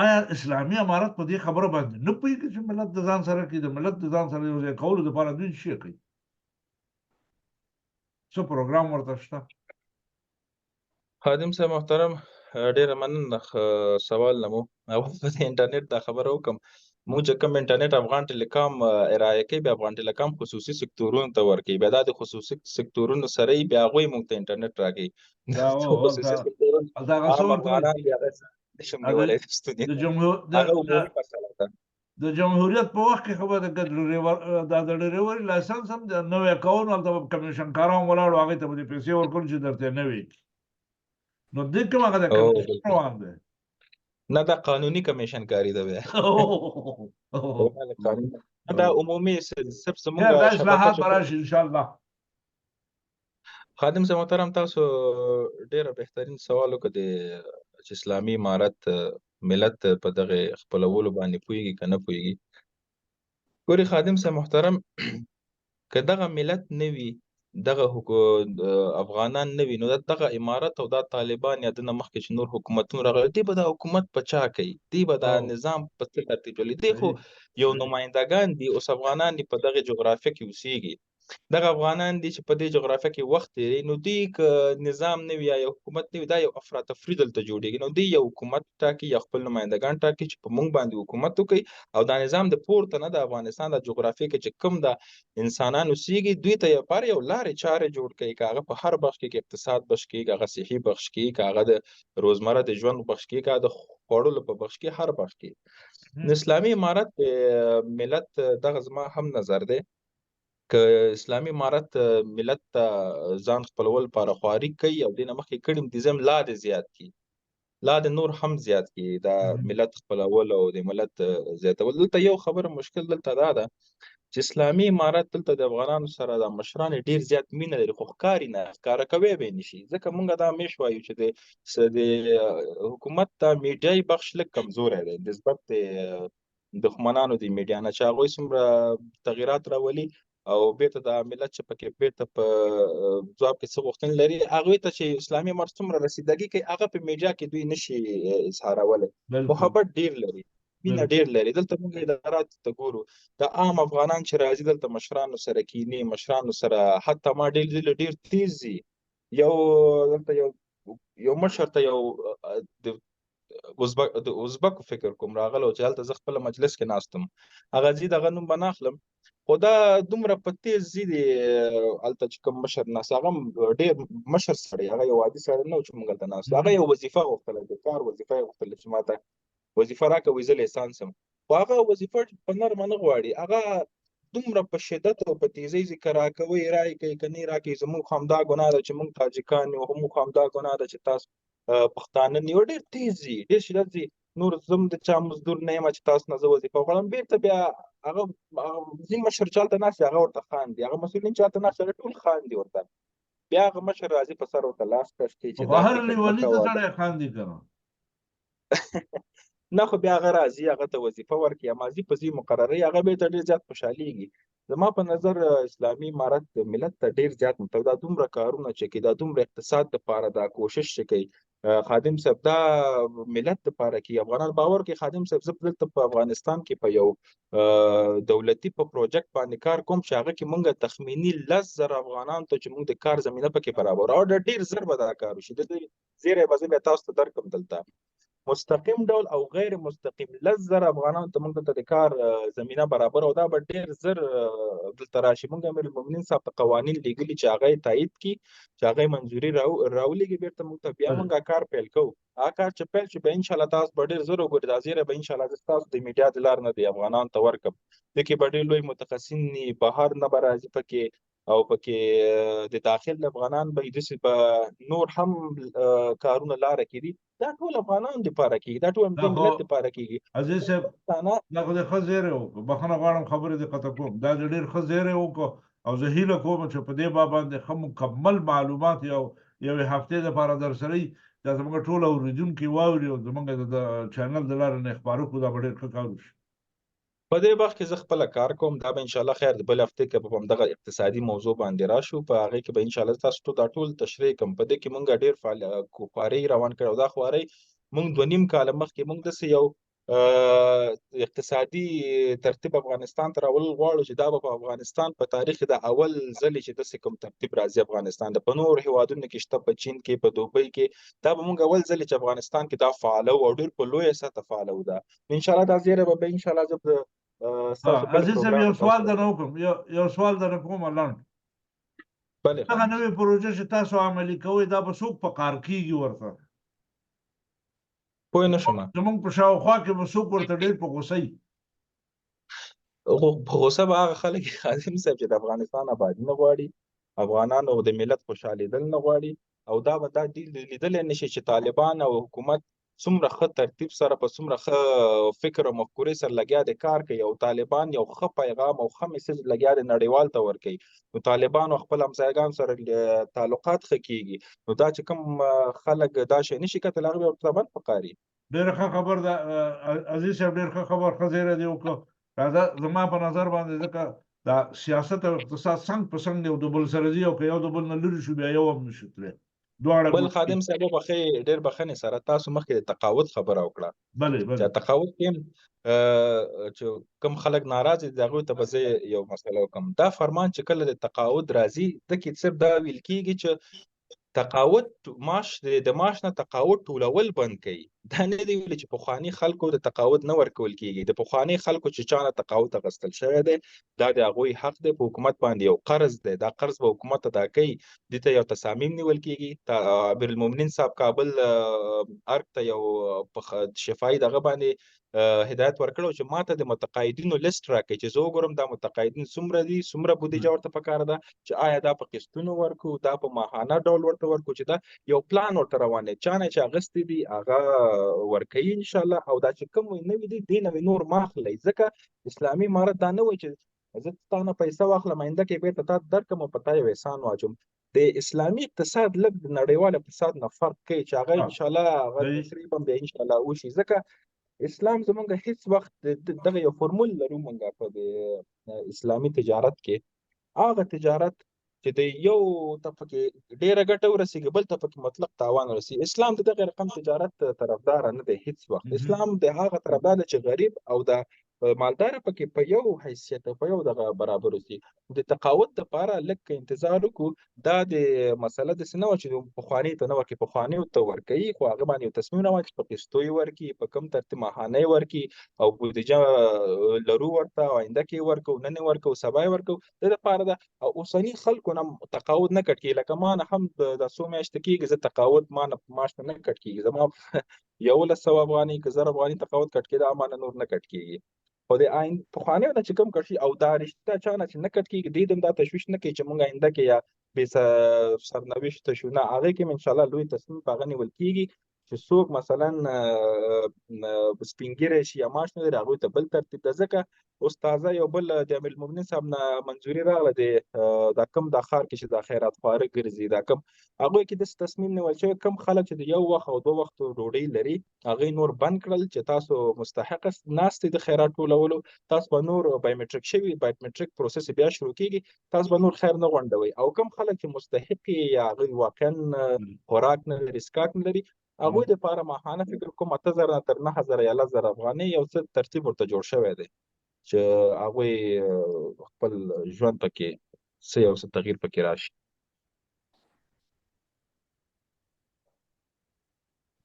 آیا اسلامي امارت په دې خبره باندې نه پوهېږي چې ملت د ځان سره کړي؟ د ملت د ځان سره یو ځای کولو دپاره دوی څه کوي؟ څه پروګرام ورته شته؟ خادم صاحب محترم، ډېره مننه سوال نه مو. اول په د انټرنیټ دا خبره وکړم. موږ چې کوم انټرنیټ افغان ټیلیکام ارایه کوي، بیا افغان ټیلیکام خصوصي سکتورونو ته ورکوي، بیا دا د خصوصي سکتورونو سره یې بیا هغوی موږ ته انټرنیټ راکوي. خصوصي سکتورونه عام افغانان بیا هغه نشم نیولی ستوني، هغه عمومي مسله ده. د جمهوریت په وخت کې خو به د ډریوري لایسنس هم نوی کول، هلته به کمیشن کاران ولاړو، هغې ته به دې پیسې ورکړو چې درته یې نوی کړي. نو دې کوم هغه د کمیشن روان دی؟ نه، دا قانوني کمیشن کاري ده بیا. دا عمومي صرف زموږ دا اصلاحات به راشي انشاءالله. خادم صاحب محترم، تاسو ډېره بهترین سوال وکړ چې اسلامي امارت ملت په دغه خپلولو باندې پوهېږي که نه پوهېږي. ګورې خادم صاحب محترم، که دغه ملت نه وي، دغه افغانان نه وي، نو دغه امارت او دا طالبان یا دنه مخکې چې نور حکومتونه راغلي، دوی به دا حکومت په چا کوي؟ دوی به دا نظام په څه ترتیب چلوي؟ دوی خو یو نمایندګان دي. اوس افغانان دي په دغه جغرافیه کې اوسېږي، دغه افغانان دي چې په دې جغرافیه کې وخت تېروي. نو دوی که نظام نه وي یا یو حکومت نه وي، دا یو افراطفري دلته جوړېږي. نو دوی یو حکومت ټاکي یا خپل نمایندګان ټاکي چې په موږ باندې حکومت وکړي، او دا نظام د پورته نه د افغانستان د جغرافیې کې چې کوم د انسانان اوسېږي، دوی ته لپاره یو لارې چارې جوړ کړي، که هغه په هر بخش کې، که اقتصاد بخش کې، که هغه صحي بخش کې، که هغه د روزمره د ژوند بخش کې، که هغه د خوړلو په بخش کې، هر بخش کې. نو اسلامي امارت ملت دغه زما هم نظر دی، که اسلامي امارت ملت ته ځان خپلول لپاره خواري کوي او دې نه مخکې کړي دي، زم لا دې زیات کړي، لا د نور هم زیات کړي دا ملت خپلول او د ملت زیاتول. دلته یو خبره مشکل دلته دا ده چې اسلامي امارت دلته د افغانانو سره د مشران ډېر زیات مینه لري، خو ښکاري نه، ښکاره کوی به یې نه شي. ځکه موږ دا همیش وایو چې د حکومت ته میډیایي بخش لږ کمزوری دی نسبت د دښمنانو د میډیا نه، چې هغوی څومره تغیرات راولي او بیرته د ملت چې پکې بیرته په ځواب کې څه غوښتنې لري، هغوی ته چې اسلامي امارت څومره رسیدګي کوي، هغه په میډیا کې دوی نشي اظهارولی. محبت ډېر لري، مینه ډېر لري. دلته موږ اداراتو ته ګورو، د عام افغانان چې راځي دلته مشرانو سره کینې، مشرانو سره حتی ما ډېر تیز دي. دلته یو مشر ته یو د ازبکو فکر کوم راغلی چې هلته زه خپله مجلس کې ناست وم، هغه ځي دغه نوم به نه اخلم، خو دا دومره په تیز ځي دی هلته چې کوم مشر ناست، هغه هم ډېر مشر سړی، هغه یو عادي سړی نه و چې موږ هلته ناست، هغه یو وظیفه غوښتله، د کار وظیفه یې غوښتله چې ما ته وظیفه راکوي زه لیسان سم، خو هغه وظیفه په نرمه نه غواړي، هغه دومره په شدت او په تیزۍ ذکر راکوي، رایې کوي که نه یې راکوي، زموږ خو همدا ګناه ده چې موږ تاجکان یو، موږ خو همدا ګناه ده چې تاسو پښتانه نه یو، ډېر تیز ځي، ډېر شدت ځي. نور زم د چا مزدور نه یم چې تاسو نه زه وظیفه وغواړم بیرته بیا هغه ځین مشر چالته ناست دی هغه ورته خاندي هغه مسؤلین چالته ناست هغه ټول خاندي ورته بیا هغه مشر راځي په سر ورته لاس کش کوي چې خو دا هر فکر مه لیوني ته کوه سړی خاندي کنه نه خو بیا هغه راځي هغه ته وظیفه ورکړي یا ماضي په ځي مقرروي هغه بیرته ډېر زیات خوشحالیږي زما په نظر اسلامي امارت ملت ته ډېر زیات متوجه دا دومره کارونه چې کوي دا دومره اقتصاد دپاره دا کوشش چې کوي خادم صاحب دا ملت دپاره کوي افغانان باور کوي خادم صاحب زه دلته په افغانستان کې په یو دولتي په پروجیکټ باندې کار کوم چې هغه کې مونږ تخمیني 10,000 افغانان ته چې مونږ د کار زمینه پکې برابر او ډېر زر به دا کار وشي د دې زیری به زه بیا تاسو ته درکړم دلته مستقیم ډول او غیر مستقیم 10,000 افغانانو ته موږ ته د کار زمینه برابر او دا به ډېر زر دلته راشي موږ امیر المؤمنین صاحب ته قوانین لیږلي چې هغه یې تایید کړي چې هغه یې منظوري راولېږي بیرته موږ ته بیا موږ کار پیل کوو هغه کار چې پیل شي به انشاءالله تاسو به ډېر زر وګورئ دا زیری به انشاءالله زه ستاسو د میډیا د لارې نه د افغانانو ته ورکړم دې کې به ډېر لوی متخصصین بهر نه به راځي پکې او پکې د داخل افغانان به داسې به نور هم کارونه لاره کړي دا ټول افغانانو دپاره کېږي دا ټول د ملت دپاره کېږي عزیز صاحب دا خو د ښه زیری وکړو بخښنه غواړم خبرې دې قطع کوم دا د ډېر ښه زیری وکړو او زه هیله کوم چې په دې باب باندې ښه مکمل معلومات یوې هفتې دپاره در سره وي دا زموږ ټول اورېدونکي واوري او زموږ د چینل د لارې نه خپاره کړو دا به ډېر ښه کار وشي په دې وخت کې زه خپله کار کوم دا به انشاءالله خیر د بل هفتې کې به په همدغه اقتصادي موضوع باندې راشو په هغې کې به انشاءالله تاسو ته دا ټول تشریح کوم په دې کې مونږ ډېر خوارۍ روان کړی او دا خوارۍ مونږ 2.5 کاله مخکې مونږ داسې یو اقتصادي ترتیب افغانستان ته راوړل غواړو چې دا به په افغانستان په تاریخ کې د اول ځلې چې داسې کوم ترتیب راځي افغانستان د په نورو هېوادونو کې شته په چین کې په دوبۍ کې دا به مونږ اول ځلې چې افغانستان کې دا فعاله او ډېر په لویه سطحه فعاله و ده انشاءالله دا زیری به انشاءالله زه عزیز صاحب یو سوال درنه وکړم یو سوال درنه کوم لنډ هغه نوې پروژه چې تاسو عملي کوئ دا به څوک په کار کېږي ورته پوه نه شوم زموږ په شاوخوا کې به څوک ورته ډېر په غوسه وي په غوسه به هغه خلک خادم صاحب چې د افغانستان آبادي نه غواړي افغانان او د ملت خوشحالېدل نه غواړي او دا به دا لیدلی نه شي چې طالبان او حکومت څومره ښه ترتیب سره په څومره ښه فکر او مفکورې سره لګیا دی کار کوي او طالبان یو ښه پیغام او ښه میسج لګیا دی نړیوال ته ورکوي نو طالبان او خپل همسایګانو سره تعلقات ښه کېږي نو دا چې کوم خلک دا شی نشي کتلی هغه به ورته طبعا پکار وي ډېره ښه خبر ده عزیز صاحب ډېر ښه خبر ښه زیری دې وکړو راځه زما په نظر باندې ځکه دا سیاست او اقتصاد څنګ په څنګ یو د بل سره ځي او که یو د بل نه لرې شو بیا یو هم نشو تللی بل خادم صاحب ډېر بخښنې سره تاسو مخکې د تقاعد خبره وکړه چې تقاعد کې چې کوم خلک ناراض دي د هغوی ته به زه یو مسله وکړم دا فرمان چې کله د تقاعد راځي دې کې صرف دا ویل کېږي چې تقاعد معاش د معاش نه تقاعد ټولول بند کوي دا نه دی ویلي چې پخواني خلکو د تقاعد نه ورکول کېږي د پخواني خلکو چې چا نه تقاعد اخیستل شوی دی دا د هغوی حق دی په حکومت باندې یو قرض دی دا قرض به حکومت ادا کوي دې ته یو تصامیم نیول کېږي امیر المؤمنین صاحب کابل ارګ ته یو شفاهي دغه باندې هدایت ورکړو چې ماته د متقاعدینو لیست راکړي چې زه وګورم دا متقاعدین څومره دي څومره بودیجه ورته پکار ده چې آیا دا په قسطونو ورکو دا په ماهانه ډول ورته ورکو چې دا یو پلان ورته روان دی چا نه چې اخیستي دي هغه ورکوي انشاءالله او دا چې کوم نوي دي دې نه نور مه اخلئ ځکه اسلامي امارت دا نه وایي چې زه تا نه پیسه واخلم آینده کې بېرته تا ته درکړم او په تا یو احسان واچوم د اسلامي اقتصاد لږ د نړیوال اقتصاد نه فرق کوي چې هغه انشاءالله هغه تقریبا بیا انشاءالله وشي ځکه اسلام زمونږ هیڅ وخت دغه یو فورمول لرو مونږ په د اسلامي تجارت کې هغه تجارت چې د یو ته پکې ډېره ګټه ورسېږي بل ته پکې مطلق تاوان ورسېږي اسلام د دغه رقم تجارت طرفدار نه دی هیڅ وخت اسلام د هغه طرفدار دی چې غریب او د مالدار پکې په یو حیثیت په یو دغه برابر اوسي د تقاعد دپاره لږ انتظار وکړو دا د مسله داسې نه وه چې پخواني ته نه ورکوي پخوانیو ته ورکوي خو هغه باندې یو تصمیم راوړي چې په قسطو یې ورکړي په کوم ترتیب ماهانه یې ورکړي او بودیجه لرو ورته او آینده کې یې ورکو نن یې ورکو سبا یې ورکو د دپاره ده او اوسني خلکو نه تقاعد نه کټ کېږي لکه ما نه هم دا څو میاشتې کېږي زه تقاعد ما نه معاش نه کټ کېږي زما 1100 افغانۍ که 1000 افغانۍ تقاعد کټ کېده ما نه نور نه کټ کېږي خو د پخوانیو نه چې کوم کټ شي او دا رشته چا نه چې نه کټ کېږي دې هم دا تشویش نه کوي چې موږ آینده کې یا بې سرنوشته شو نه هغې کې انشاءالله لوی تصمیم په هغه نیول کېږي چې څوک مثلا سپین ږیری شي یا معاش نه لري هغوی ته بل ترتیب ده. ځکه اوس تازه یو بل د امیر المؤمنین صاحب نه منظوري راغله دا کم دا ښار کې چې دا خیرات خواره ګرځي دا کم هغوی کې داسې تصمیم نیول شوی کم خلک چې د یو وخت او 2 وختو ډوډۍ لري هغوی نور بند کړل چې تاسو مستحق ناست د خیرات ټولولو تاسو به نور بایومټریک شوي بایومټریک پروسس بیا شروع کیږي تاسو به نور خیر نه غونډوي او کم خلک چې مستحق یا هغوی واقعا خوراک نه لري څښاک نه لري هغوی دپاره ماهانه فکر کوم 8,000 نه تر 9,000 یا 10,000 افغانۍ یو څه ترتیب ورته جوړ شوی دی چې هغوی خپل ژوند پکې څه یو څه تغییر پکې راشي.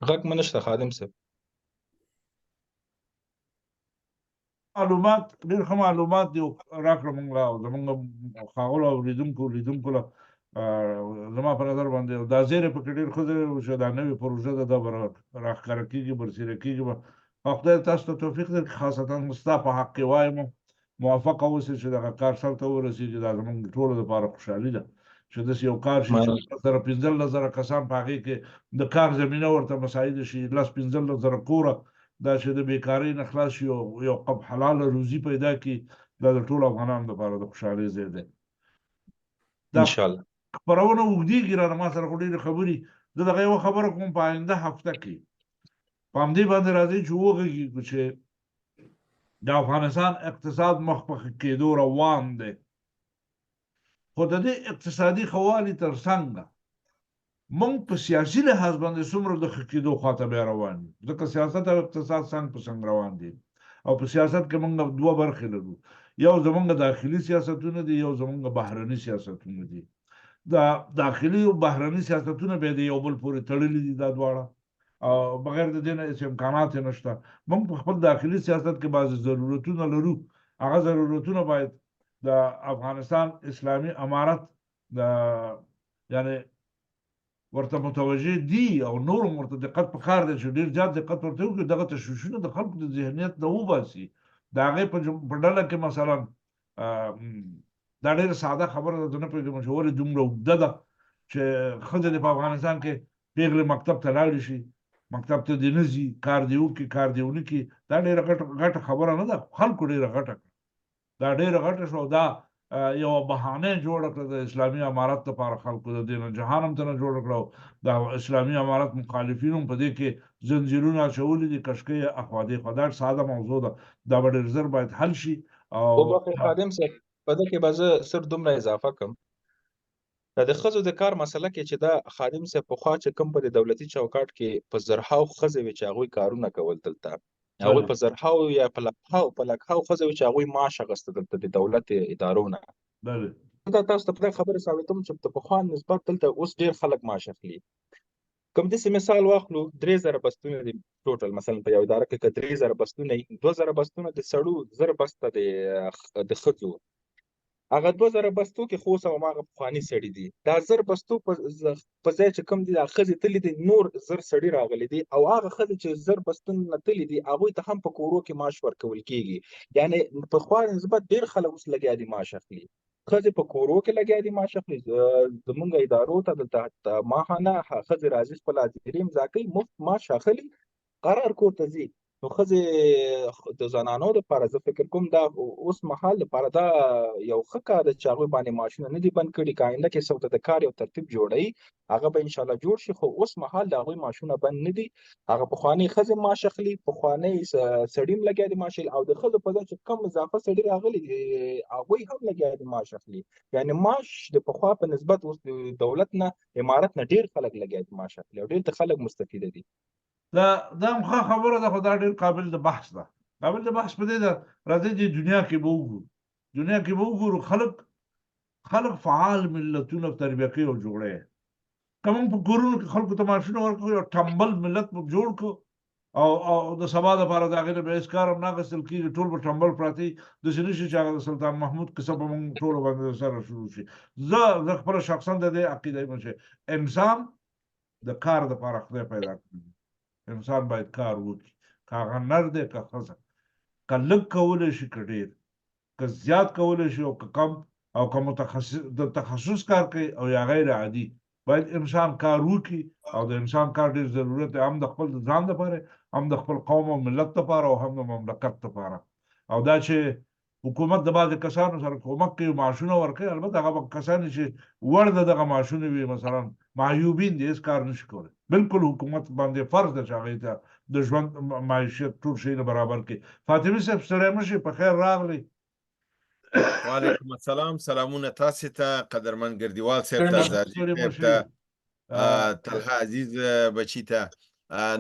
غږ مې نشته خادم صاحب. معلومات ډېر ښه معلومات دي راکړه موږ له زموږ ښاغلو اورېدونکو لیدونکو له زما په نظر باندې دا زیری پکې ډېر ښه دی چې دا نوې پروژه ده دا به راښکاره کېږي برسېره کېږي به او خدای تاسو ته توفیق درکړي خاصتا ستا په حق کې وایم موافقه اوسئ چې دغه کار سرته ورسېږي دا زموږ ټولو لپاره خوشحالي ده چې داسې یو کار شي چې 15,000 کسان په هغې کې د کار زمینه ورته مساعد شي 15,000 کوره دا چې د بیکارۍ نه خلاص شي یو قب حلاله روزي پیدا کړي دا د ټولو افغانانو لپاره د خوشحالۍ ځای دی. انشاءالله خپرونه اوږدېږي رانه ما سره خو ډېرې خبرې زه دغه یوه خبره کوم په آینده هفته کې په همدې باندې راځئ چې وغږېږو چې د افغانستان اقتصاد مخ په ښه کېدو روان دی خو د دې اقتصادي ښه والي تر څنګه موږ په سیاسي لحاظ باندې څومره د ښه کېدو خواته بیا روان یو ځکه سیاست او اقتصاد څنګ په څنګ روان دي او په سیاست کې موږ 2 برخې لرو یو زموږ داخلي سیاستونه دي یو زموږ بهرني سیاستونه دي دا داخلي او بهرني سیاستونه به د یو بل پورې تړلي دي دا دواړه او بغیر د دې نه هېڅ امکانات یې نشته موږ په خپل داخلي سیاست کې بعضې ضرورتونه لرو هغه ضرورتونه باید د افغانستان اسلامي امارت د یعنې ورته متوجه دي او نور هم ورته دقت پکار دی چې ډېر زیات دقت ورته وکړي دغه تشویشونه د خلکو د ذهنیت نه وباسي د هغې په ډله کې مثلا دا ډېره ساده خبره ده زه نه پوهېږم چې ولې دومره اوږده ده چې ښځې دې په افغانستان کې پېغلې مکتب ته لاړې شي مکتب ته دې نه ځي کار دې وکړي کار دې ونه کړي دا ډېره غټه خبره نه ده خلکو ډېره غټه کړه دا ډېره غټه شوه دا یوه بهانه جوړه کړه د اسلامي امارت لپاره خلکو د دې نه جهان هم ته نه جوړه کړه د اسلامي امارت مخالفین هم په دې کې زنځیرونه اچولي دي کشکۍ اخوا دېخوا دا ساده موضوع ده دا به ډېر ژر باید حل شي او خادم صاحب په دې کې به زه صرف دومره اضافه کړم د ښځو د کار مسله کې چې دا خادم صاحب پخوا چې کوم په دولتي چوکاټ کې په زرهاو ښځې وې چې هغوی کارونه کول دلته هغوی په زرهاو یا په لکهاو ښځې وې چې هغوی معاش اخیسته دلته د دولت ادارو نه دا تاسو ته په دغه خبرې ثابتوم چې د پخوا نسبت دلته اوس ډېر خلک معاش اخلي کوم داسې مثال واخلو 3,000 بستونه دي ټوټل مثلا په یو اداره کې که 3,000 بستونه 2,000 بستونه د سړو 1,000 بسته د ښځو هغه 2,000 بستو کې خو اوس هماغه پخواني سړي دي دا 1,000 بستو په ځای چې کوم دي دا ښځې تللي دي نور 1,000 سړي راغلي دي او هغه ښځې چې 1,000 بستونه نه تللي دي هغوی ته هم په کورو کې معاش ورکول کېږي یعنې پخوا نسبت ډېر خلک اوس لګیا دي معاش اخلي ښځې په کورو کې لګیا دي معاش اخلي زمونږ ادارو ته دلته ماهانه ښځې راځي خپل حاضري امضا کوي مفت معاش اخلي قرار کور ته ځي نو ښځې د زنانو دپاره زه فکر کوم دا اوس مهال دپاره دا یو ښه کار دی چې هغوی باندې معاشونه نه دي بند کړي که آینده کې څوک د کار یو ترتیب جوړوي هغه به انشاءالله جوړ شي خو اوس مهال د هغوی معاشونه بند نه دي هغه پخوانۍ ښځې معاش اخلي پخوانۍ سړي هم لګیا دي معاش او د ښځو په ځای چې کم اضافه سړي راغلي دي هغوی هم لګیا دي معاش اخلي یعنې معاش د پخوا په نسبت اوس د دولت نه امارت نه ډېر خلک لګیا دي معاش اخلي او ډېر خلک مستفیده دي دا هم ښه خبره ده خو دا ډېر قابل د بحث ده قابل د بحث په دې ده راځئ چې دنیا کې به وګورو خلک فعال ملتونه تربیه کوي او جوړوي که موږ په کورونو کې خلکو ته معاشونه ورکړو یو ټمبل ملت مو جوړ کړو او د سبا دپاره د هغې نه به هېڅ کار هم نه اخیستل کېږي ټول به ټمبل پراته وي داسې نه شي چې هغه د سلطان محمود کیسه به موږ ټولو باندې سره شروع شي زه خپله شخصا د دې عقیده یم چې انسان د کار دپاره خدای پیدا کړي انسان باید کار وکړي که هغه نر دی که ښځه که لږ کولی شي که ډېر که زیات کولی شي او که کم او که د تخصص کار کوي او یا غیر عادي باید انسان کار وکړي او د انسان کار ډېر ضرورت دی هم د خپل ځان لپاره هم د خپل قوم او ملت لپاره او هم د مملکت لپاره او دا چې حکومت د بعضې کسانو سره کومک کوي معاشونه ورکوي البته هغه کسان چې وړ د دغه معاشونه وي مثلا معیوبین دي هېڅ کار نشي کولی بالکل حکومت باندې فرض ده چې هغوی ته د ژوند معیشت ټول شیونه برابر کړي فاطمي صاحب ستړی مه شئ په خیر راغلی وعلیکم السلام سلامونه تاسې ته قدرمن ګردیوال صاحب ته زرجي صاحب ته طلحه عزیز بچي ته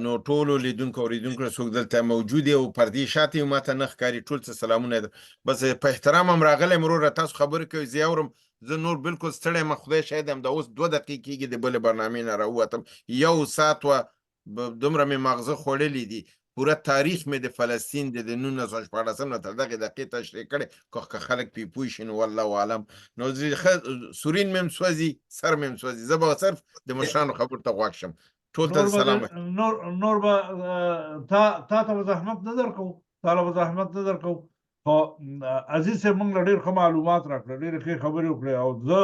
نو ټولو لیدونکو اوریدونکو څوک دلته موجود او پردې شاته ما ته نه ښکاري ټول څه سلامونه بس په احترام هم راغلی وروره تاسو خبرې کوئ زه اورم زه نور بالکل ستړی یم خدای شاید هم دا اوس 2 دقیقې کېږي د بلې برنامې نه راووتم 1 ساعت وه دومره مې ماغزه خوړلي دي پوره تاریخ مې د فلسطین د 1914 نه تر دغې دقیقې تشریح کړی که خلک پې پوه شي نو والله اعلم نو سورین مې هم سوځي سر مې هم سوځي زه به صرف د مشرانو خبرو ته غوږ شم ټول ته سلام نور به تا ته به زحمت نه درکوو تاله به زحمت نه درکوو خو عزیز صاحب موږ له ډېر ښه معلومات راکړه ډېرې ښې خبرې وکړې او زه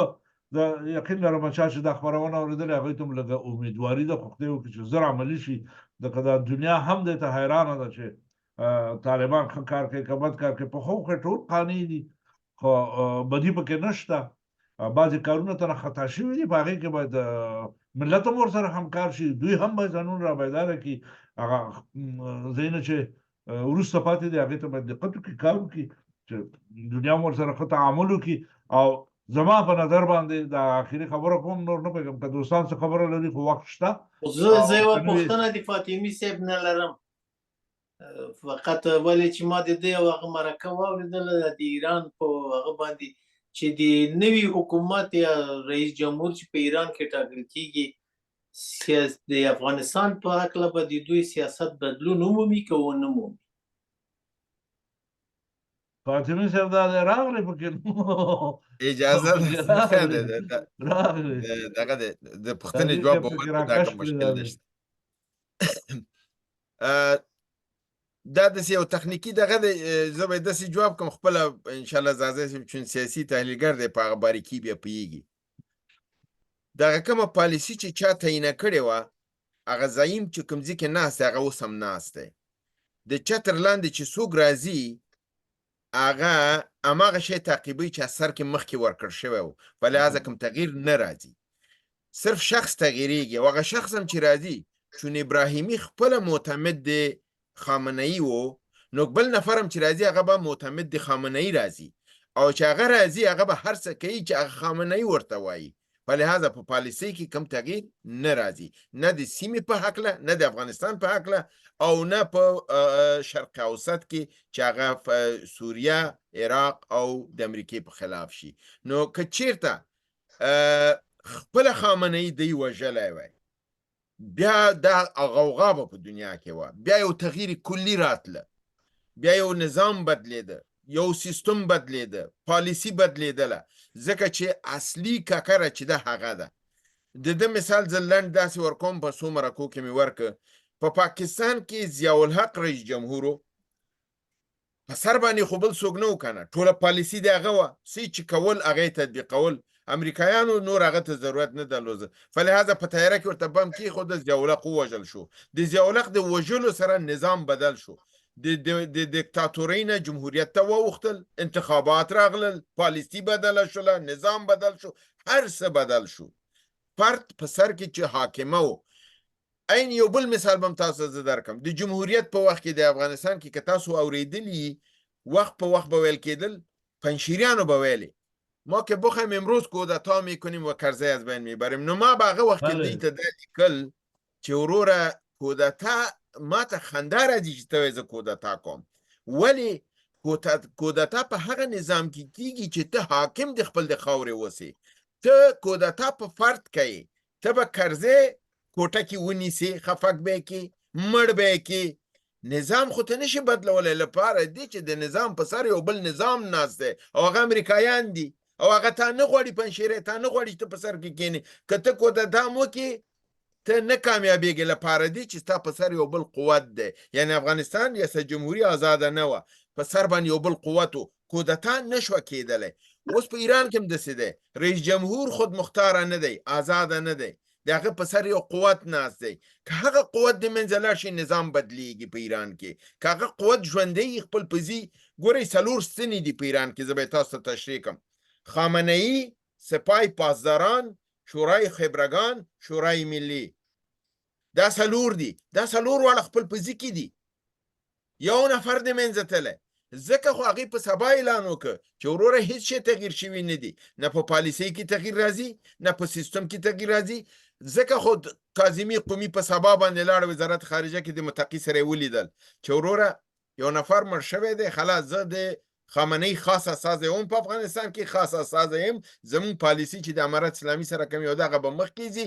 یقین لرم چا چې دا خپرونه اورېدلې هغوی ته هم لږه امیدواري ده خو خدای وکړي چې زر عملي شي لکه دا دنیا هم دې ته حیرانه ده چې طالبان ښه کار کوي که بد کار کوي په خو کې ټول قانع دي خو بدي پکې نشته بعضې کارونه ته نه خطا شوي دي په هغې کې باید ملت هم ورسره همکار شي دوی هم باید ځانونه را بیداره کړي هغه ځایونه چې وروسته پاتې دي هغې ته باید دقت وکړي کار وکړي چې دنیا هم ورسره ښه تعامل وکړي او زما په نظر باندې د آخري خبره کوم نور نه پوهېږم که دوستان څه خبره لري خو وخت شته زه یوه پوښتنه د فاطمي صاحب نه لرم فقط ولې چې ما د دې یو هغه مرکه واورېدله د ایران په هغه باندې چې د نوي حکومت یا رئیس جمهور چې په ایران کې ټاکل کېږي د افغانستان په هکله به د دوی سیاست بدلون ومومي که ونه مومي فاطمي صاحب دا دی راغلی پکې اجازه دغه د پوښتنې جواب به ورکړو مشکل نشته دا داسې یو تخنیکي دغه دی زه به یې داسې جواب کړم خپله انشاءالله زازی صاحب چون سیاسي تحلیلګر دی په هغه باریکي بیا پوهېږي دغه کومه پالیسي چې چا تعینه کړې وه هغه زعیم چې کوم ځای کې ناست دی هغه اوس هم ناست دی د چتر لاندې چې څوک راځي هغه هماغه شی تعقیبوي چې اثر کې مخکې ورکړ شوی و په لحاظه کوم تغییر نه راځي صرف شخص تغییریږي او هغه شخص هم چې راځي چون ابراهیمي خپله معتمد د خامنه‌ای و نو بل نفر هم چې راځي هغه به معتمد د خامنه‌ای راځي او چې هغه راځي هغه به هر څه کوي چې هغه خامنه‌ای ورته وایي په لحاظه په پالیسۍ کې کم تغییر نه راځي نه د سیمې په هکله نه د افغانستان په هکله او نه په شرق اوسط کې چې هغه سوریه عراق او د امریکې په خلاف شي نو که چیرته خپله خامنه‌ای دی وژلی وی بیا دا غوغا به په دنیا کې وه بیا یو تغییر کلی راتله بیا یو نظام بدلیده یو سیستم بدلیده پالیسی بدلیدله ځکه چې اصلي ککره چې ده هغه ده د ده مثال زه لنډ داسې ورکوم په څو مرکو کې مې ورکړه په پاکستان کې ضیاءالحق رئیس جمهورو په سر باندې خو بل څوک نه و که نه ټوله پالیسي د هغه وه څه چې کول هغه یې تطبیقول امریکایانو نور هغه ته ضرورت نه درلوده فلهذا په تیاره کې ورته بم کېښوده ضیاءالحق ووژل شو د ضیاءالحق د وژلو سره نظام بدل شو د دیکتاتورۍ نه جمهوریت ته واوښتل انتخابات راغلل پالیسي بدله شوله نظام بدل شو هر څه بدل شو فرد په سر کې چې حاکمه و عین یو بل مثال به هم تاسو زه درکړم د جمهوریت په وخت کې د افغانستان کې که تاسو اورېدلي وقت په وقت به ویل کېدل پنجشیریانو به ویلې ما که بخوایم امروز کودتا میکنیم و کرزی از بین میبریم نو ما به هغه وخت کې دوی ته دا لیکل چې وروره کودتا ما ته خنده راځي چې ته وایې زه کودتا کوم ولې کودتا په هغه نظام کې کېږي چې ته حاکم د خپل د خاورې اوسې ته کودتا په فرد کوې ته به کرزی کوټه کې ونیسې خفک به یې کې مړ به یې کې نظام خو ته نشي بدلولی لپاره دی چې د نظام په سر یو بل نظام ناست دی او هغه امریکایان دي او هغه تا نه غواړي پنجشیری تا نه غواړي چې ته په سر کې کښېنې که ته کودتا هم وکړې ته نه کامیابېږې لپاره دی چې ستا په سر یو بل قوت دی یعنی افغانستان ریاست جمهوري آزاده نه وه په سر باندې یو بل قوت و کودتا نه شوه کېدلی اوس په ایران کې هم داسې دی رئیس جمهور خود مختاره نه دی آزاده نه دی د هغه په سر یو قوت ناست دی که هغه قوت د منځه لاړ شي نظام بدلیږي په ایران کې که هغه قوت ژوندی خپل پزي ګورئ 4 ستنې دي په ایران کې زه به تاسو ته تشریح کړم خامنه‌ای سپاه پاسداران شورای خبرگان شورای ملی دا 4 دي دا 4 واړه خپل پزي کې دي یو نفر د منځه تللی ځکه خو هغې په سبا اعلان وکړ چې وروره هېڅ شی تغییر شوي نه دي نه په پالیسۍ کې تغییر راځي نه په سیستم کې تغییر راځي ځکه خو کاظمي قومي په سبا باندې لاړ وزارت خارجه کې د متقي سره یې ولیدل چې وروره یو نفر مړ شوی دی خلاص زه د خامنه‌ای خاص استازی هم په افغانستان کې خاص استازی یم زموږ پالیسي چې د امارت اسلامي سره کوم یو دغه به مخکې ځي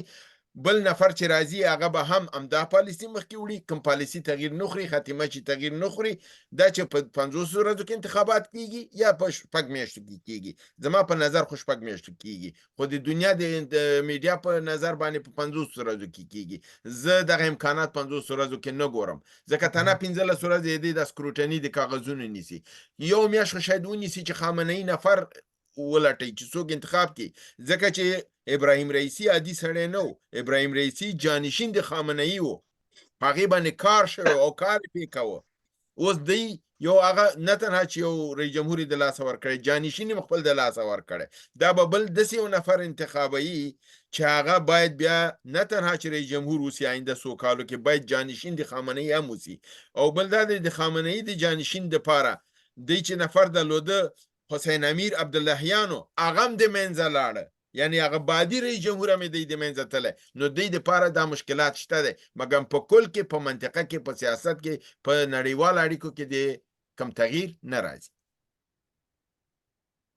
بل نفر چې راځي هغه به هم همدا پالیسي مخکې وړي کوم پالیسي تغییر نه خوري خاتمه چې تغییر نه خوري دا چې په 50 ورځو کې انتخابات کیږي یا په 6 میاشتو کې کیږي زما په نظر خو 6 میاشتو کیږي خو د دنیا د میډیا په نظر باندې په 50 ورځو کې کیږي زه دغه امکانات 50 ورځو کې نه ګورم ځکه تنه 15 ورځې د سکروټنی د کاغذونو نیسي یو میاشت شاید ونیسي چې خامنه‌ای نفر ولټي چې څوک انتخاب کی ځکه چې ابراهیم رئیسی عادي سړی نه و ابراهیم رئیسی جانشین د خامنه‌ای و هغې باندې کار شوی او کار یې پې کوه اوس دی یو هغه نه تنها چې یو رئیس جمهور د لاسه ورکړی جانشین یې خپل د لاسه ورکړی دا به بل داسې یو نفر انتخابوي چې هغه باید بیا نه تنها چې رئیس جمهور اوسي آینده څو کالو کې باید جانشین د خامنه‌ای هم اوسي او بل دا د خامنه‌ای د جانشین دپاره دی چې نفر درلوده حسین امیر عبداللهیانو هغه هم د منځه لاړه یعنی هغه بعدي رئیس جمهور هم دی د منځه تللی نو دی دپاره دا مشکلات شته دی مګر په کل کې په منطقه کې په سیاست کې په نړیوال اړیکو کې د کم تغییر نه راځي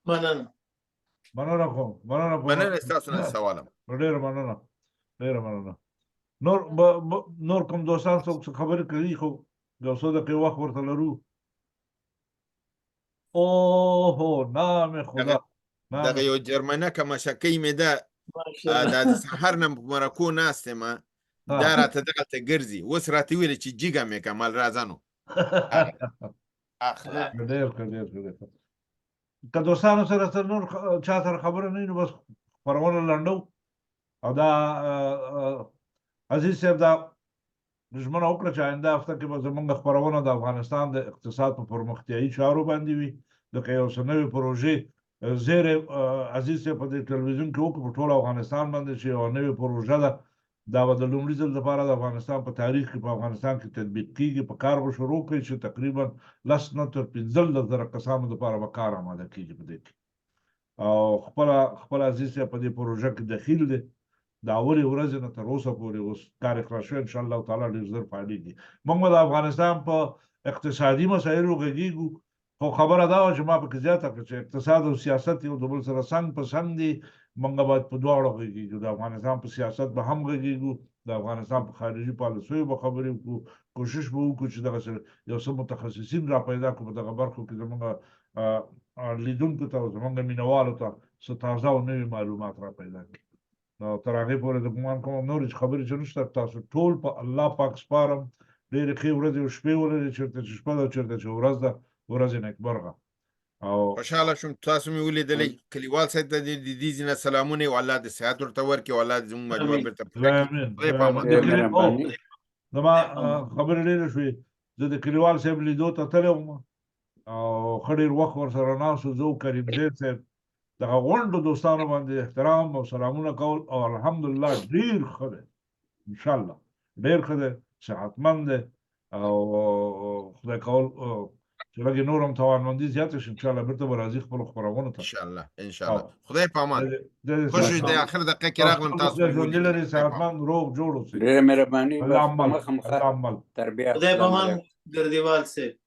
مننه مننه ستاسو نه سوالم ډېره مننه نور کوم دوستان څوک خبرې کوي خو یو څو دقیقې وخت ورته لرو اوه نام خدا دغه یو جرمنکه مشکۍ مې ده دا د سهار نه په مرکو ناست یم دا راته دغلته ګرځي اوس راته ویلې چې جیګه مې کمال راځه نو ډېر ښه که دوستانو سره نور چا سره خبره نه وي نو بس خپرونه لنډو او دا عزیز صاحب دا ژمنه وکړه چې آینده هفته کې به زموږ خپرونه د افغانستان د اقتصاد په پرمختیایي چارو باندې وي لکه یو څه نوې پروژې زیر عزیز صاحب په دې تلویزیون کې وکړو په ټول افغانستان باندې چې یوه نوې پروژه ده دا به د لومړي ځل لپاره د افغانستان په تاریخ کې په افغانستان کې تطبیق کیږي په کار به شروع کړي چې تقریبا 10 نه تر 15 کسانو لپاره به کار آماده کیږي په دې کې او خپل عزیز صاحب په دې پروژه کې دخیل دی د اولې ورځې نه تر اوسه پورې اوس کار اخلاص شوی انشاءالله تعالی ډېر ژر فعالېږي موږ به د افغانستان په اقتصادي مسایلو غږېږو خو خبره دا وه چې ما پکې زیاته کړه چې اقتصاد او سیاست یو د بل سره څنګ په څنګ دي موږ باید په دواړو غږېږو د افغانستان په سیاست به هم غږېږو د افغانستان په خارجي پالیسیو به خبرې وکړو کوشش به وکړو چې دغه یو څه متخصصین را پیدا کړو په دغه برخو کې زموږ لیدونکو ته او زموږ مینهوالو ته څه تازه او نوي معلومات را پیدا کړي نو تر هغې پورې د ګمان کوم نورې خبرې چې نشته تاسو ټول په الله پاک سپارم ډېرې ښې ورځې او شپې ولرئ چېرته چې شپه ده او چېرته چې ورځ ده ورځې نیکمرغه او خوشحاله شوم تاسو مې ولیدلی کلیوال صاحب ته د دې ځینه سلامونه او الله د صحت ورته ورکړي او الله زموږ مجموعه بېرته زما خبرې ډېرې شوې زه د کلیوال صاحب لیدو ته تللی وم او ښه ډېر وخت ورسره ناست وو زه او کریم زید صاحب دغه غونډو دوستانو باندې احترام او سلامونه کول او الحمدلله ډېر ښه دی انشاءالله ډېر ښه دی صحتمند دی او خدای کول چې لږې نور هم توانمندي زیاته شي انشاءالله بېرته به راځي خپلو خپرونو ته انشاءالله خدای په امان خوش د اخر دقیقه کې راغلم تاسو ژوندي لري صحتمند روغ جوړ اوسئ ډېره مهرباني الله عمل خدای په امان ګردیوال صاحب